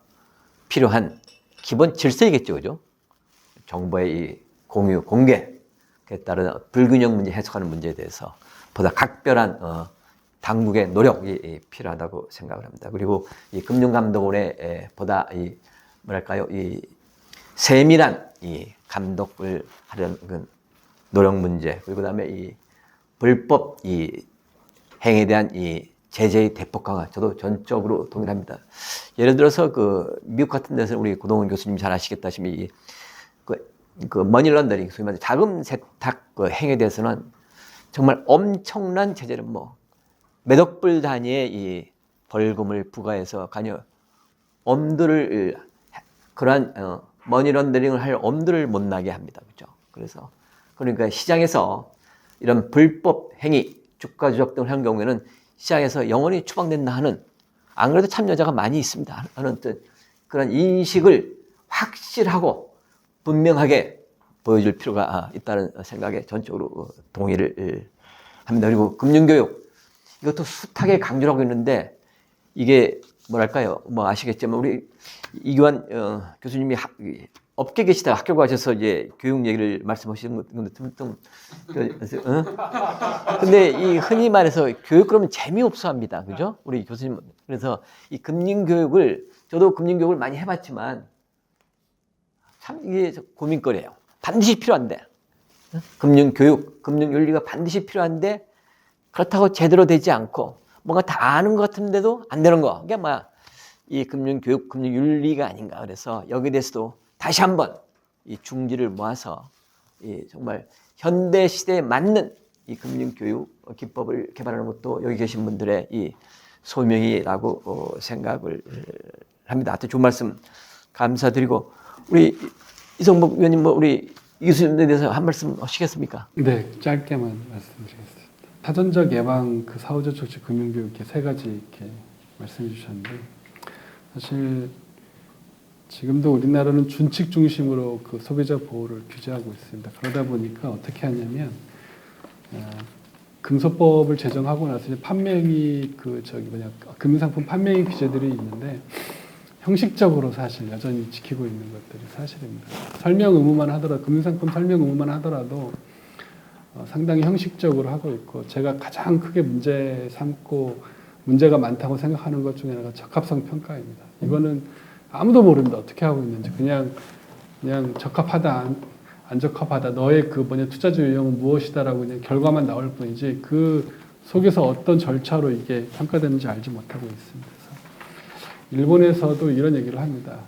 필요한 기본 질서이겠죠, 그죠? 정보의 이 공유, 공개에 따른 불균형 문제 해소하는 문제에 대해서 보다 각별한 당국의 노력이 필요하다고 생각을 합니다. 그리고 이 금융감독원의 보다 이 뭐랄까요, 이 세밀한 이 감독을 하려는 그 노력 문제, 그리고 그다음에 이 불법 이 행위에 대한 이 제재의 대폭 강화, 저도 전적으로 동의합니다. 예를 들어서 그 미국 같은 데서 우리 고동훈 교수님 잘 아시겠다시피 그 머니런더링, 소위 말해서 자금 세탁 그 행위에 대해서는 정말 엄청난 제재를 뭐 몇억 불 단위의 이 벌금을 부과해서 가녀 엄두를 그러한 머니런더링을 할 엄두를 못 나게 합니다. 그렇죠? 그래서 그러니까 시장에서 이런 불법 행위, 주가 조작 등을 한 경우에는 시장에서 영원히 추방된다 하는, 안 그래도 참여자가 많이 있습니다 하는 그런 인식을 확실하고 분명하게 보여줄 필요가 있다는 생각에 전적으로 동의를 합니다. 그리고 금융교육, 이것도 숱하게 강조를 하고 있는데, 이게 뭐랄까요, 뭐 아시겠지만 우리 이규환 교수님이 업계 계시다가 학교 가셔서 이제 교육 얘기를 말씀하시는 건데 근데 이 흔히 말해서 교육 그러면 재미없어 합니다. 그죠? 우리 교수님. 그래서 이 금융교육을, 저도 금융교육을 많이 해봤지만 참 이게 고민거리예요. 반드시 필요한데, 금융교육, 금융윤리가 반드시 필요한데, 그렇다고 제대로 되지 않고 뭔가 다 아는 것 같은데도 안 되는 거, 그게 뭐야, 이 금융교육, 금융윤리가 아닌가. 그래서 여기에 대해서도 다시 한번 이 중지를 모아서 이 정말 현대 시대에 맞는 이 금융교육 기법을 개발하는 것도 여기 계신 분들의 이 소명이라고 생각을 합니다. 하여튼 좋은 말씀 감사드리고, 우리 이성복 위원님, 뭐 우리 이 교수님에 대해서 한 말씀 하시겠습니까? 네, 짧게만 말씀드리겠습니다. 사전적 예방, 그 사후적 조치, 금융교육 이렇게 세 가지 이렇게 말씀해 주셨는데, 사실 지금도 우리나라는 준칙 중심으로 그 소비자 보호를 규제하고 있습니다. 그러다 보니까 어떻게 하냐면, 금소법을 제정하고 나서 이제 판매행위 금융상품 판매행위 규제들이 있는데, 형식적으로 사실 여전히 지키고 있는 것들이 사실입니다. 설명 의무만 하더라도, 금융상품 설명 의무만 하더라도 상당히 형식적으로 하고 있고, 제가 가장 크게 문제 삼고 문제가 많다고 생각하는 것 중에 하나가 적합성 평가입니다. 이거는 아무도 모릅니다. 어떻게 하고 있는지. 그냥 적합하다, 안 적합하다, 너의 그 투자주 유형은 무엇이다라고 그냥 결과만 나올 뿐이지, 그 속에서 어떤 절차로 이게 평가되는지 알지 못하고 있습니다. 일본에서도 이런 얘기를 합니다.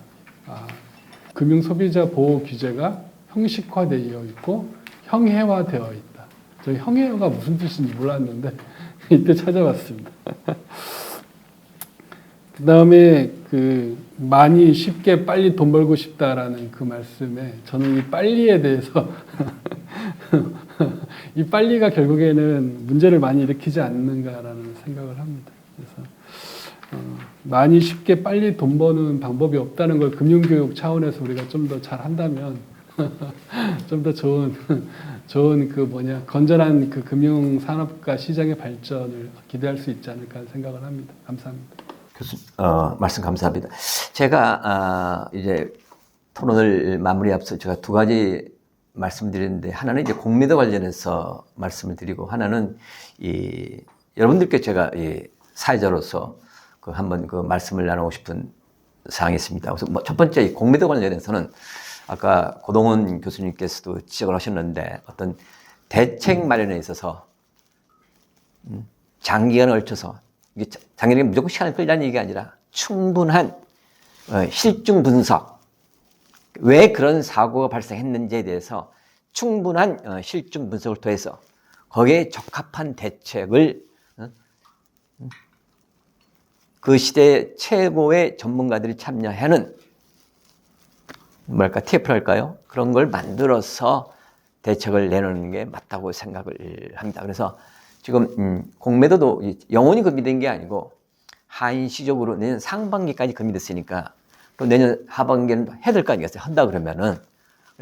금융 소비자 보호 규제가 형식화되어 있고 형해화되어 있다. 저 형해화가 무슨 뜻인지 몰랐는데 이때 찾아봤습니다. 그 다음에 많이 쉽게 빨리 돈 벌고 싶다라는 그 말씀에 저는 이 빨리에 대해서 이 빨리가 결국에는 문제를 많이 일으키지 않는가라는 생각을 합니다. 그래서 많이 쉽게 빨리 돈 버는 방법이 없다는 걸 금융교육 차원에서 우리가 좀 더 잘 한다면 좀 더 좋은 건전한 그 금융산업과 시장의 발전을 기대할 수 있지 않을까 생각을 합니다. 감사합니다. 교수님, 말씀 감사합니다. 제가 이제 토론을 마무리 앞서 제가 두 가지 말씀드렸는데, 하나는 이제 공매도 관련해서 말씀을 드리고, 하나는 여러분들께 제가 사회자로서 한번 말씀을 나누고 싶은 사항이 있습니다. 그래서 첫 번째 이 공매도 관련해서는 아까 고동훈 교수님께서도 지적을 하셨는데, 어떤 대책 마련에 있어서 장기간에 걸쳐서, 이게 장기간에 무조건 시간을 끌자는 얘기가 아니라 충분한 실증 분석, 왜 그런 사고가 발생했는지에 대해서 충분한 실증 분석을 통해서 거기에 적합한 대책을 그 시대의 최고의 전문가들이 참여하는 TF랄까요? 그런 걸 만들어서 대책을 내놓는 게 맞다고 생각을 합니다. 그래서 지금 공매도도 영원히 금지된 게 아니고 한시적으로 내년 상반기까지 금지됐으니까 그럼 내년 하반기에는 해야 될 거 아니겠어요? 한다 그러면은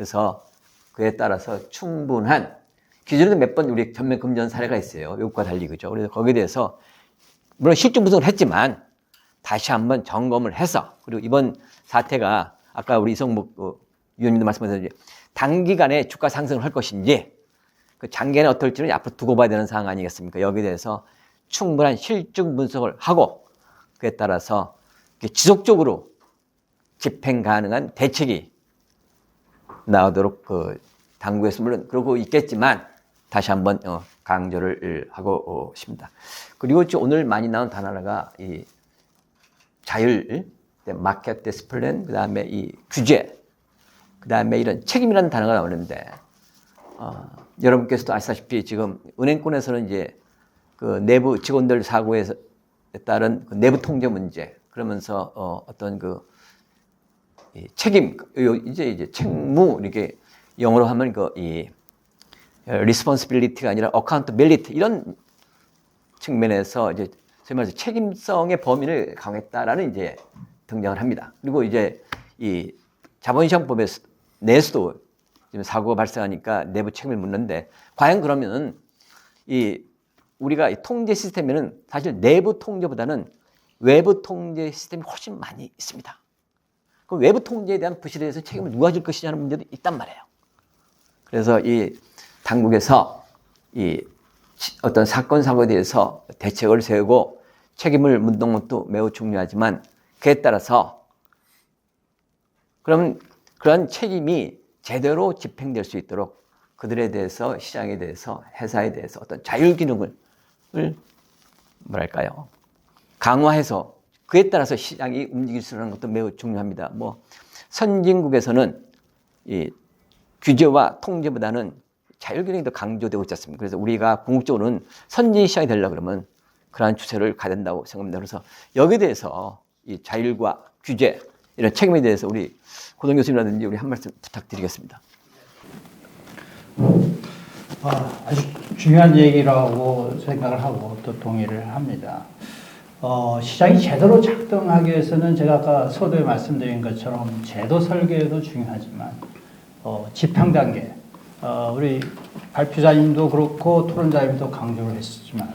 그래서 그에 따라서 충분한 기존에도 몇 번 우리 전면 금전 사례가 있어요. 외국과 달리 그죠. 그래서 거기에 대해서 물론 실종 분석을 했지만 다시 한번 점검을 해서 그리고 이번 사태가 아까 우리 이성목 위원님도 말씀하셨듯이 단기간에 주가 상승을 할 것인지 그 장기간에 어떨지는 앞으로 두고 봐야 되는 사항 아니겠습니까? 여기에 대해서 충분한 실증 분석을 하고 그에 따라서 지속적으로 집행 가능한 대책이 나오도록 당국에서 물론 그러고 있겠지만 다시 한번 강조를 하고 싶습니다. 그리고 오늘 많이 나온 단어 하나가 이 자율, 마켓 디스플레인, 그 다음에 이 규제, 그 다음에 이런 책임이라는 단어가 나오는데 여러분께서도 아시다시피 지금 은행권에서는 이제 그 내부 직원들 사고에 따른 그 내부 통제 문제 그러면서 어떤 그 책임 이제 책무 이렇게 영어로 하면 이 responsibility가 아니라 accountability 이런 측면에서 이제 소위 말해서 책임성의 범위를 강화했다라는 이제 등장을 합니다. 그리고 이제 이 자본시장법에 내에서도 지금 사고가 발생하니까 내부 책임을 묻는데 과연 그러면 이 우리가 이 통제 시스템에는 사실 내부 통제보다는 외부 통제 시스템이 훨씬 많이 있습니다. 그 외부 통제에 대한 부실에 대해서 책임을 누가 질 것이냐는 문제도 있단 말이에요. 그래서 이 당국에서 이 어떤 사건 사고에 대해서 대책을 세우고 책임을 묻는 것도 매우 중요하지만 그에 따라서 그럼 그런 책임이 제대로 집행될 수 있도록 그들에 대해서 시장에 대해서 회사에 대해서 어떤 자율 기능을 뭐랄까요 강화해서 그에 따라서 시장이 움직일 수 있는 것도 매우 중요합니다. 뭐 선진국에서는 이 규제와 통제보다는 자율 기능이 더 강조되고 있지 않습니까? 그래서 우리가 궁극적으로는 선진 시장이 되려고 그러면 그러한 추세를 가야 된다고 생각합니다. 그래서 여기에 대해서 이 자율과 규제 이런 책임에 대해서 우리 고동 교수님이라든지 우리 한 말씀 부탁드리겠습니다. 아주 중요한 얘기라고 생각을 하고 또 동의를 합니다. 시장이 제대로 작동하기 위해서는 제가 아까 서두에 말씀드린 것처럼 제도 설계도 중요하지만 집행 단계 우리 발표자님도 그렇고 토론자님도 강조를 했었지만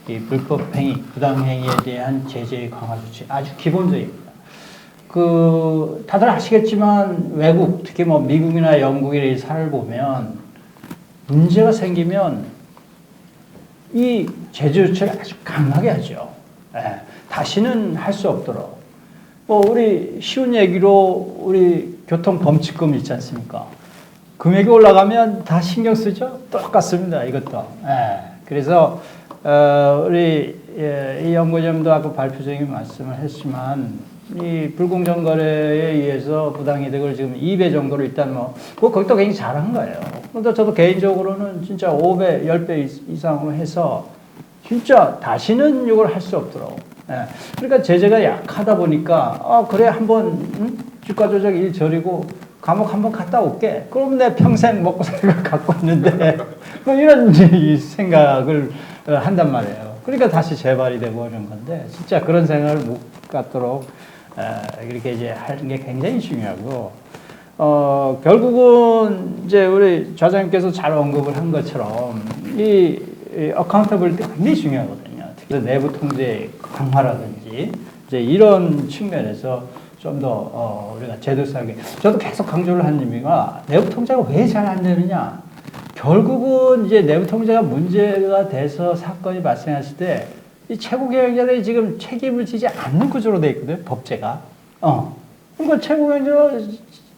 이 불법 행위, 부당 행위에 대한 제재 강화 조치 아주 기본적입니다. 다들 아시겠지만 외국 특히 뭐 미국이나 영국의 사례를 보면 문제가 생기면 이 제재 조치를 아주 강하게 하죠. 다시는 할 수 없도록. 우리 쉬운 얘기로 우리 교통범칙금 있지 않습니까? 금액이 올라가면 다 신경 쓰죠? 똑같습니다. 이것도. 그래서 우리 이 연구점도 아까 발표적인 말씀을 했지만 이 불공정 거래에 의해서 부당이득을 지금 2배 정도로 일단 거기도 굉장히 잘한 거예요. 그런데 저도 개인적으로는 진짜 5배, 10배 이상으로 해서 진짜 다시는 이걸 할 수 없도록. 그러니까 제재가 약하다 보니까 그래 한번 주가 조작 일 저리고 감옥 한번 갔다 올게. 그러면 내 평생 먹고 살 걸 갖고 있는데 이런 생각을 한단 말이에요. 그러니까 다시 재발이 되고 이런 건데 진짜 그런 생각을 못 갖도록 이렇게 이제 하는 게 굉장히 중요하고 결국은 이제 우리 좌장님께서 잘 언급을 한 것처럼 이 어카운터블리티가 굉장히 중요하거든요. 특히 내부 통제 강화라든지 이제 이런 측면에서 좀 더 우리가 제도사하게 저도 계속 강조를 하는 의미가 내부 통제가 왜 잘 안 되느냐. 결국은 이제 내부 통제가 문제가 돼서 사건이 발생했을 때 이 최고 경영자들이 지금 책임을 지지 않는 구조로 돼 있거든요. 법제가. 그러니까 최고 경영자가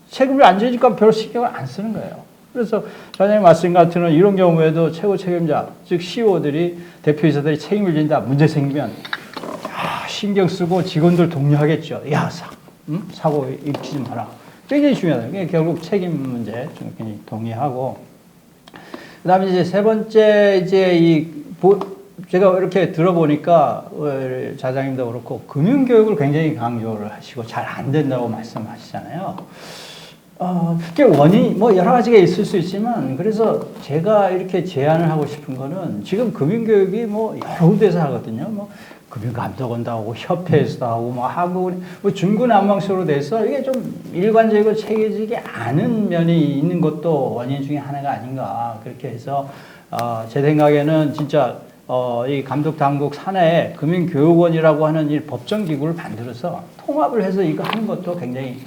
책임을 안 지니까 별로 신경을 안 쓰는 거예요. 그래서 전에 말씀 같은 이런 경우에도 최고 책임자, 즉 CEO들이 대표이사들이 책임을 진다. 문제 생기면 신경 쓰고 직원들 독려하겠죠. 야, 사고 일으키지 마라. 굉장히 중요하다. 그게 결국 책임 문제 좀 굉장히 동의하고. 그다음에 이제 세 번째 이제 제가 이렇게 들어보니까 자장님도 그렇고 금융교육을 굉장히 강조를 하시고 잘 안 된다고 말씀하시잖아요. 그게 원인이 여러 가지가 있을 수 있지만 그래서 제가 이렇게 제안을 하고 싶은 거는 지금 금융교육이 여러 군데서 하거든요. 금융감독원도 하고 협회에서도 하고 뭐 한국은 뭐 중구난방식으로 돼서 이게 좀 일관적이고 체계적이 않은 면이 있는 것도 원인 중에 하나가 아닌가 그렇게 해서 제 생각에는 진짜 이 감독 당국 산하에 금융교육원이라고 하는 이 법정 기구를 만들어서 통합을 해서 이거 하는 것도 굉장히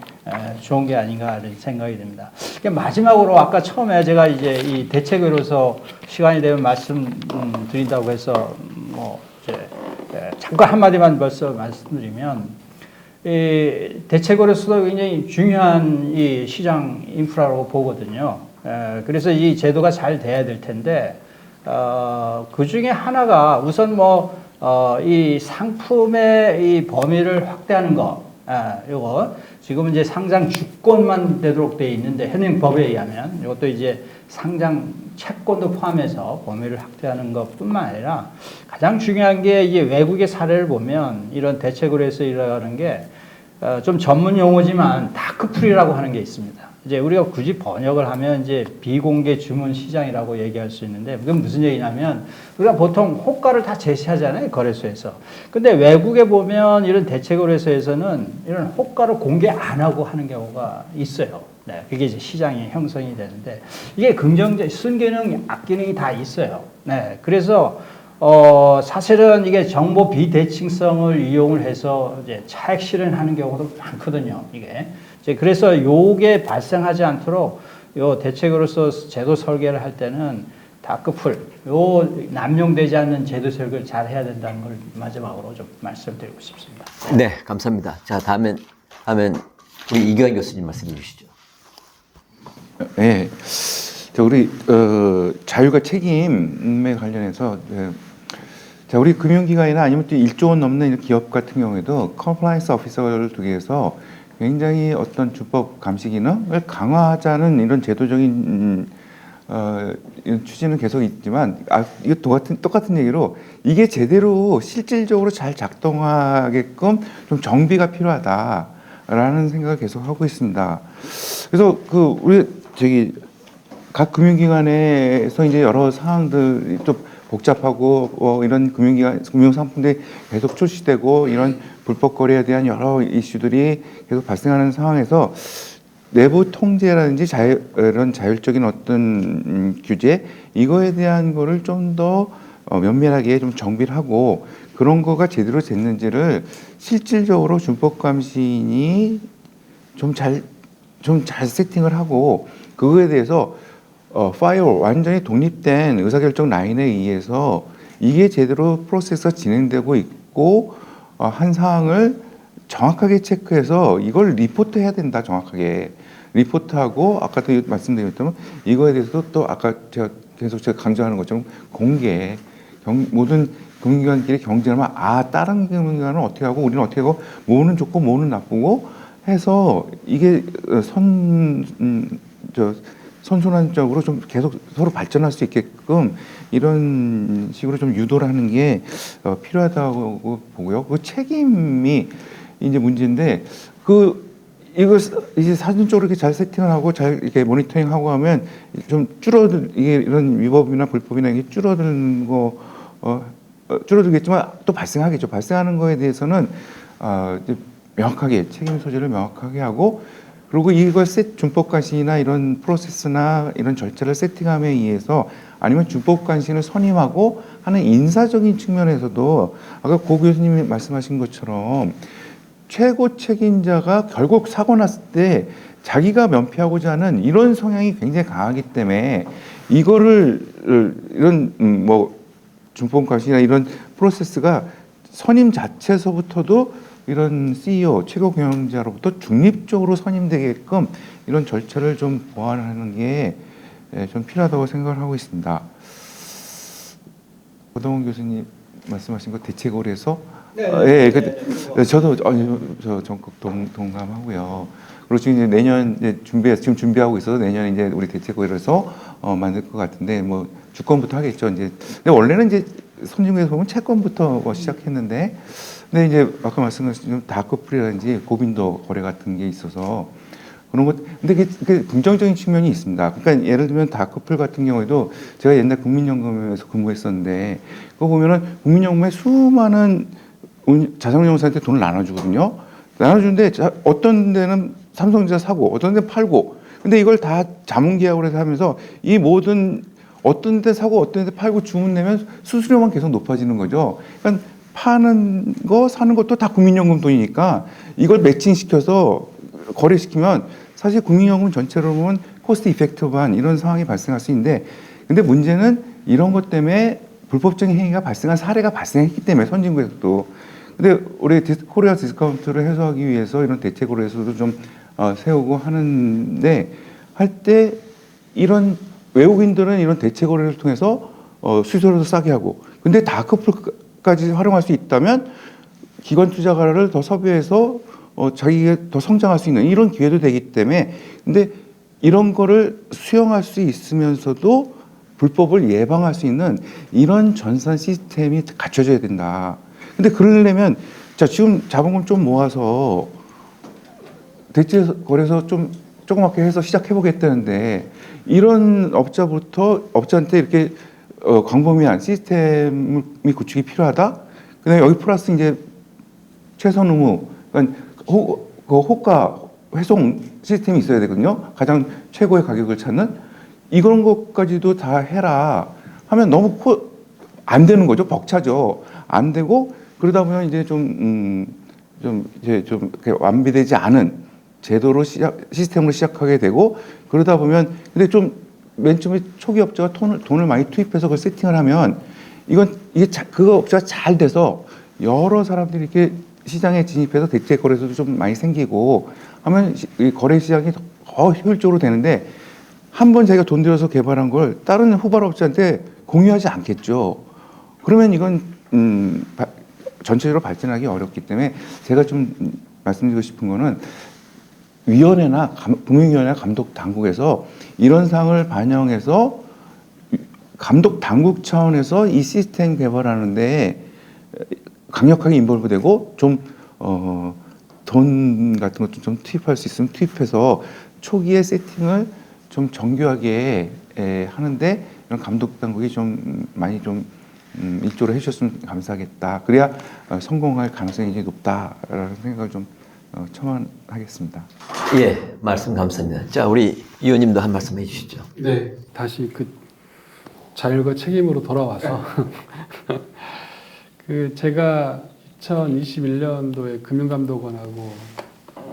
좋은 게 아닌가 하는 생각이 듭니다. 마지막으로 아까 처음에 제가 이제 이 대책으로서 시간이 되면 말씀드린다고 해서 뭐 이제 잠깐 한마디만 벌써 말씀드리면 이 대책으로서도 굉장히 중요한 이 시장 인프라라고 보거든요. 그래서 이 제도가 잘 돼야 될 텐데 그 중에 하나가 우선 이 상품의 이 범위를 확대하는 거, 요거 지금은 이제 상장 주권만 되도록 돼 있는데 현행 법에 의하면 이것도 이제 상장 채권도 포함해서 범위를 확대하는 것뿐만 아니라 가장 중요한 게 이제 외국의 사례를 보면 이런 대책으로 해서 일어나는 게 좀 전문 용어지만 다크풀이라고 하는 게 있습니다. 이제 우리가 굳이 번역을 하면 이제 비공개 주문 시장이라고 얘기할 수 있는데 그건 무슨 얘기냐면 우리가 보통 호가를 다 제시하잖아요, 거래소에서. 근데 외국에 보면 이런 대책으로 해서에서는 이런 호가를 공개 안 하고 하는 경우가 있어요. 네, 그게 이제 시장이 형성이 되는데 이게 긍정적 순기능, 악기능이 다 있어요. 네, 그래서 사실은 이게 정보 비대칭성을 이용을 해서 이제 차익 실현하는 경우도 많거든요. 이게. 그래서 요게 발생하지 않도록 요 대책으로서 제도 설계를 할 때는 다크풀, 요 남용되지 않는 제도 설계를 잘 해야 된다는 걸 마지막으로 좀 말씀드리고 싶습니다. 네, 감사합니다. 자, 다음엔 우리 이경환 교수님 말씀해 주시죠. 네. 우리 자유가 책임에 관련해서 자, 우리 금융기관이나 아니면 또 1조 원 넘는 기업 같은 경우에도 컴플라이언스 오피서를 두기위해서 굉장히 어떤 주법 감시 기능을 강화하자는 이런 제도적인 이런 추진은 계속 있지만 이거 똑같은 얘기로 이게 제대로 실질적으로 잘 작동하게끔 좀 정비가 필요하다라는 생각을 계속 하고 있습니다. 그래서 우리 각 금융기관에서 이제 여러 사항들이 좀 복잡하고 이런 금융상품들이 계속 출시되고 이런 불법 거래에 대한 여러 이슈들이 계속 발생하는 상황에서 내부 통제라든지 이런 자율적인 어떤 규제 이거에 대한 거를 좀 더 면밀하게 좀 정비를 하고 그런 거가 제대로 됐는지를 실질적으로 준법감시인이 좀 잘 세팅을 하고 그거에 대해서 파이어월 완전히 독립된 의사결정 라인에 의해서 이게 제대로 프로세스가 진행되고 있고 한 사항을 정확하게 체크해서 이걸 리포트해야 된다. 정확하게 리포트하고 아까도 말씀드렸다면 이거에 대해서도 또 아까 제가 강조하는 것처럼 공개 모든 금융기관끼리 경쟁하면 다른 금융기관은 어떻게 하고 우리는 어떻게 하고 뭐는 좋고 뭐는 나쁘고 해서 이게 선순환적으로 좀 계속 서로 발전할 수 있게끔 이런 식으로 좀 유도를 하는 게 필요하다고 보고요. 그 책임이 이제 문제인데 이걸 이제 사전적으로 이렇게 잘 세팅을 하고 잘 이렇게 모니터링하고 하면 좀 이게 이런 위법이나 불법이나 이게 줄어드는 거 줄어들겠지만 또 발생하겠죠. 발생하는 거에 대해서는 이제 명확하게 책임 소재를 명확하게 하고 그리고 이걸 준법관시나 이런 프로세스나 이런 절차를 세팅함에 의해서 아니면 준법관시를 선임하고 하는 인사적인 측면에서도 아까 고 교수님이 말씀하신 것처럼 최고 책임자가 결국 사고 났을 때 자기가 면피하고자 하는 이런 성향이 굉장히 강하기 때문에 이거를 이런 준법관시나 이런 프로세스가 선임 자체에서부터도 이런 CEO, 최고 경영자로부터 중립적으로 선임되게끔 이런 절차를 좀 보완하는 게 좀 필요하다고 생각을 하고 있습니다. 고동훈 교수님 말씀하신 거 대책으로 해서 저도 적극 동감하고요. 그리고 지금 이제 내년 지금 준비하고 있어서 내년 이제 우리 대책으로 해서 만들 것 같은데 주권부터 하겠죠. 이제 근데 원래는 이제 선진국에서 보면 채권부터 시작했는데. 근데 이제 아까 말씀하신 다크풀이라든지 고빈도 거래 같은 게 있어서 그런 것. 근데 그게 긍정적인 측면이 있습니다. 그러니까 예를 들면 다크풀 같은 경우에도 제가 옛날 국민연금에서 근무했었는데 그거 보면은 국민연금에 수많은 자산운용사한테 돈을 나눠주거든요. 나눠주는데 어떤 데는 삼성전자 사고 어떤 데는 팔고 근데 이걸 다 자문계약으로 해서 하면서 이 모든 어떤 데 사고 어떤 데 팔고 주문 내면 수수료만 계속 높아지는 거죠. 그러니까 파는 거 사는 것도 다 국민연금 돈이니까 이걸 매칭시켜서 거래시키면 사실 국민연금 전체로 보면 코스트 이펙티브한 이런 상황이 발생할 수 있는데 근데 문제는 이런 것 때문에 불법적인 행위가 발생한 사례가 발생했기 때문에 선진국에서도 근데 우리 코리아 디스카운트를 해소하기 위해서 이런 대책으로 해서도 좀 세우고 하는데 할 때 이런 외국인들은 이런 대체 거래를 통해서 수수료도 싸게 하고 근데 다크풀까지 활용할 수 있다면 기관 투자가를 더 섭외해서 자기가 더 성장할 수 있는 이런 기회도 되기 때문에 근데 이런 거를 수용할 수 있으면서도 불법을 예방할 수 있는 이런 전산 시스템이 갖춰져야 된다. 근데 그러려면 자 지금 자본금 좀 모아서 대체 거래소 좀 조그맣게 해서 시작해 보겠다는데 이런 업자한테 이렇게 광범위한 시스템이 구축이 필요하다. 그다음에 여기 플러스 이제 최선 의무, 그러니까 호가 회송 시스템이 있어야 되거든요. 가장 최고의 가격을 찾는 이런 것까지도 다 해라 하면 너무 안 되는 거죠. 벅차죠. 안 되고 그러다 보면 이제 좀 이렇게 완비되지 않은 제도로 시스템으로 시작하게 되고 그러다 보면 근데 좀 맨 처음에 초기 업자가 돈을 많이 투입해서 그걸 세팅을 하면 이게 그 업자가 잘 돼서 여러 사람들이 이렇게 시장에 진입해서 대체 거래소도 좀 많이 생기고 하면 이 거래 시장이 더 효율적으로 되는데 한 번 자기가 돈 들여서 개발한 걸 다른 후발업자한테 공유하지 않겠죠. 그러면 이건 전체적으로 발전하기 어렵기 때문에 제가 좀 말씀드리고 싶은 거는 위원회나 금융위원회나 감독 당국에서 이런 사항을 반영해서 감독 당국 차원에서 이 시스템 개발하는데 강력하게 인볼브되고 좀 돈 같은 것도 좀 투입할 수 있으면 투입해서 초기에 세팅을 좀 정교하게 하는데 이런 감독 당국이 좀 많이 좀 일조를 해주셨으면 감사하겠다. 그래야 성공할 가능성이 이제 높다라는 생각을 좀 첨언하겠습니다. 예, 말씀 감사합니다. 자, 우리 의원님도 한 말씀 해주시죠. 네, 다시 그 자율과 책임으로 돌아와서 그 제가 2021년도에 금융감독원하고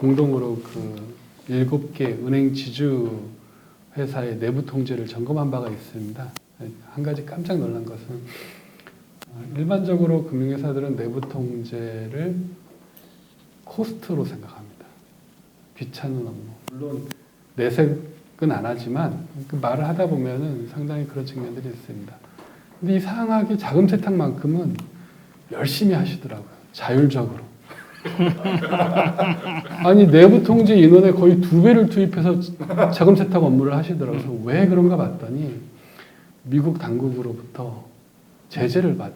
공동으로 그 7개 은행 지주 회사의 내부 통제를 점검한 바가 있습니다. 한 가지 깜짝 놀란 것은 일반적으로 금융회사들은 내부 통제를 코스트로 생각합니다. 귀찮은 업무. 물론 내색은 안 하지만 그 말을 하다 보면은 상당히 그런 측면들이 있습니다. 근데 이 상하게 자금 세탁만큼은 열심히 하시더라고요. 자율적으로. 아니 내부 통제 인원의 거의 2배를 투입해서 자금 세탁 업무를 하시더라고요. 그래서 왜 그런가 봤더니 미국 당국으로부터 제재를 받은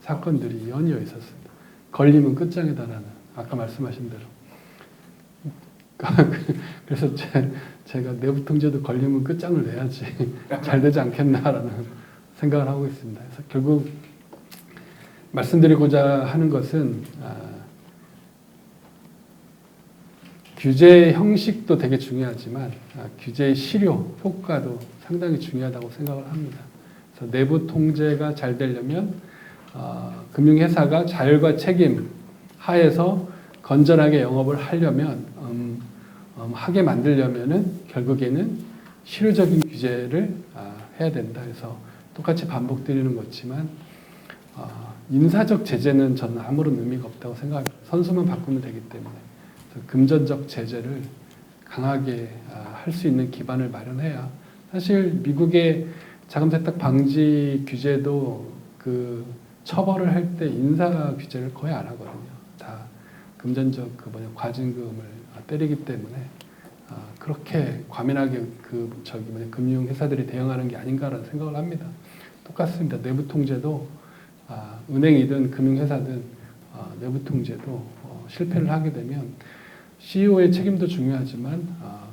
사건들이 연이어 있었습니다. 걸리면 끝장이다라는 아까 말씀하신 대로. 그래서 제가 내부 통제도 걸리면 끝장을 내야지 잘 되지 않겠나라는 생각을 하고 있습니다. 그래서 결국 말씀드리고자 하는 것은 규제 형식도 되게 중요하지만 규제의 실효, 효과도 상당히 중요하다고 생각을 합니다. 그래서 내부 통제가 잘 되려면 금융회사가 자율과 책임 하에서 건전하게 영업을 하려면 하게 만들려면은 결국에는 실효적인 규제를 해야 된다. 그래서 똑같이 반복드리는 거지만 인사적 제재는 저는 아무런 의미가 없다고 생각합니다. 선수만 바꾸면 되기 때문에 그래서 금전적 제재를 강하게 할 수 있는 기반을 마련해야 사실 미국의 자금 세탁 방지 규제도 그 처벌을 할 때 인사 규제를 거의 안 하거든요. 다 금전적 과징금을 때리기 때문에 그렇게 과민하게 금융 회사들이 대응하는 게 아닌가라는 생각을 합니다. 똑같습니다. 내부 통제도 은행이든 금융 회사든 내부 통제도 실패를 하게 되면 CEO의 책임도 중요하지만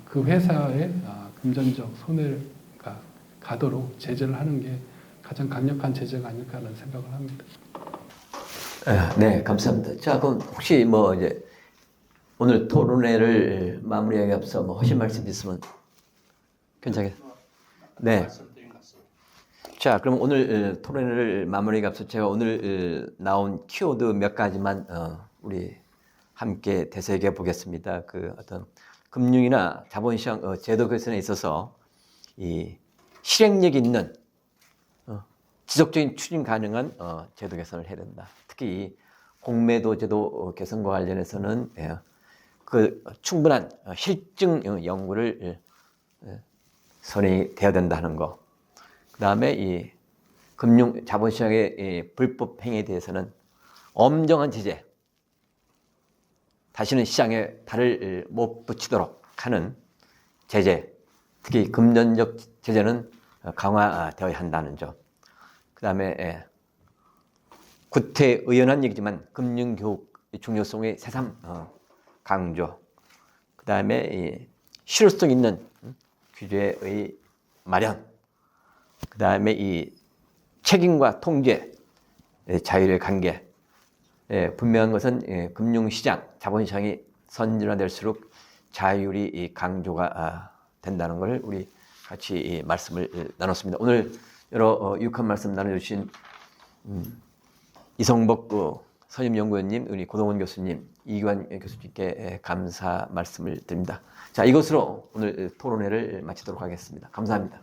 그 회사의 금전적 손해가 가도록 제재를 하는 게 가장 강력한 제재가 아닐까라는 생각을 합니다. 네, 감사합니다. 자, 그럼 혹시 뭐 이제 오늘 토론회를 마무리하기 앞서 뭐 하실 말씀 있으면 괜찮겠어요? 네. 자, 그럼 오늘 토론회를 마무리하기 앞서 제가 오늘 나온 키워드 몇 가지만 우리 함께 되새겨 보겠습니다. 그 어떤 금융이나 자본시장 제도 개선에 있어서 이 실행력 있는 지속적인 추진 가능한 제도 개선을 해야 된다. 특히 공매도 제도 개선과 관련해서는 그 충분한 실증 연구를 선행이 되어야 된다는 거. 그다음에 이 금융 자본시장의 이 불법 행위에 대해서는 엄정한 제재, 다시는 시장에 발을 못 붙이도록 하는 제재, 특히 금전적 제재는 강화되어야 한다는 점. 그다음에 구태의연한 얘기지만 금융교육 중요성의 새삼 강조. 그다음에 실효성 있는 규제의 마련. 그다음에 이 책임과 통제, 자율의 관계. 분명한 것은 금융시장, 자본시장이 선진화될수록 자율이 강조가 된다는 것을 우리 같이 말씀을 나눴습니다. 오늘 여러 유익한 말씀 나눠주신 이성복 선임연구원님, 우리 고동원 교수님, 이규환 교수님께 감사 말씀을 드립니다. 자, 이것으로 오늘 토론회를 마치도록 하겠습니다. 감사합니다.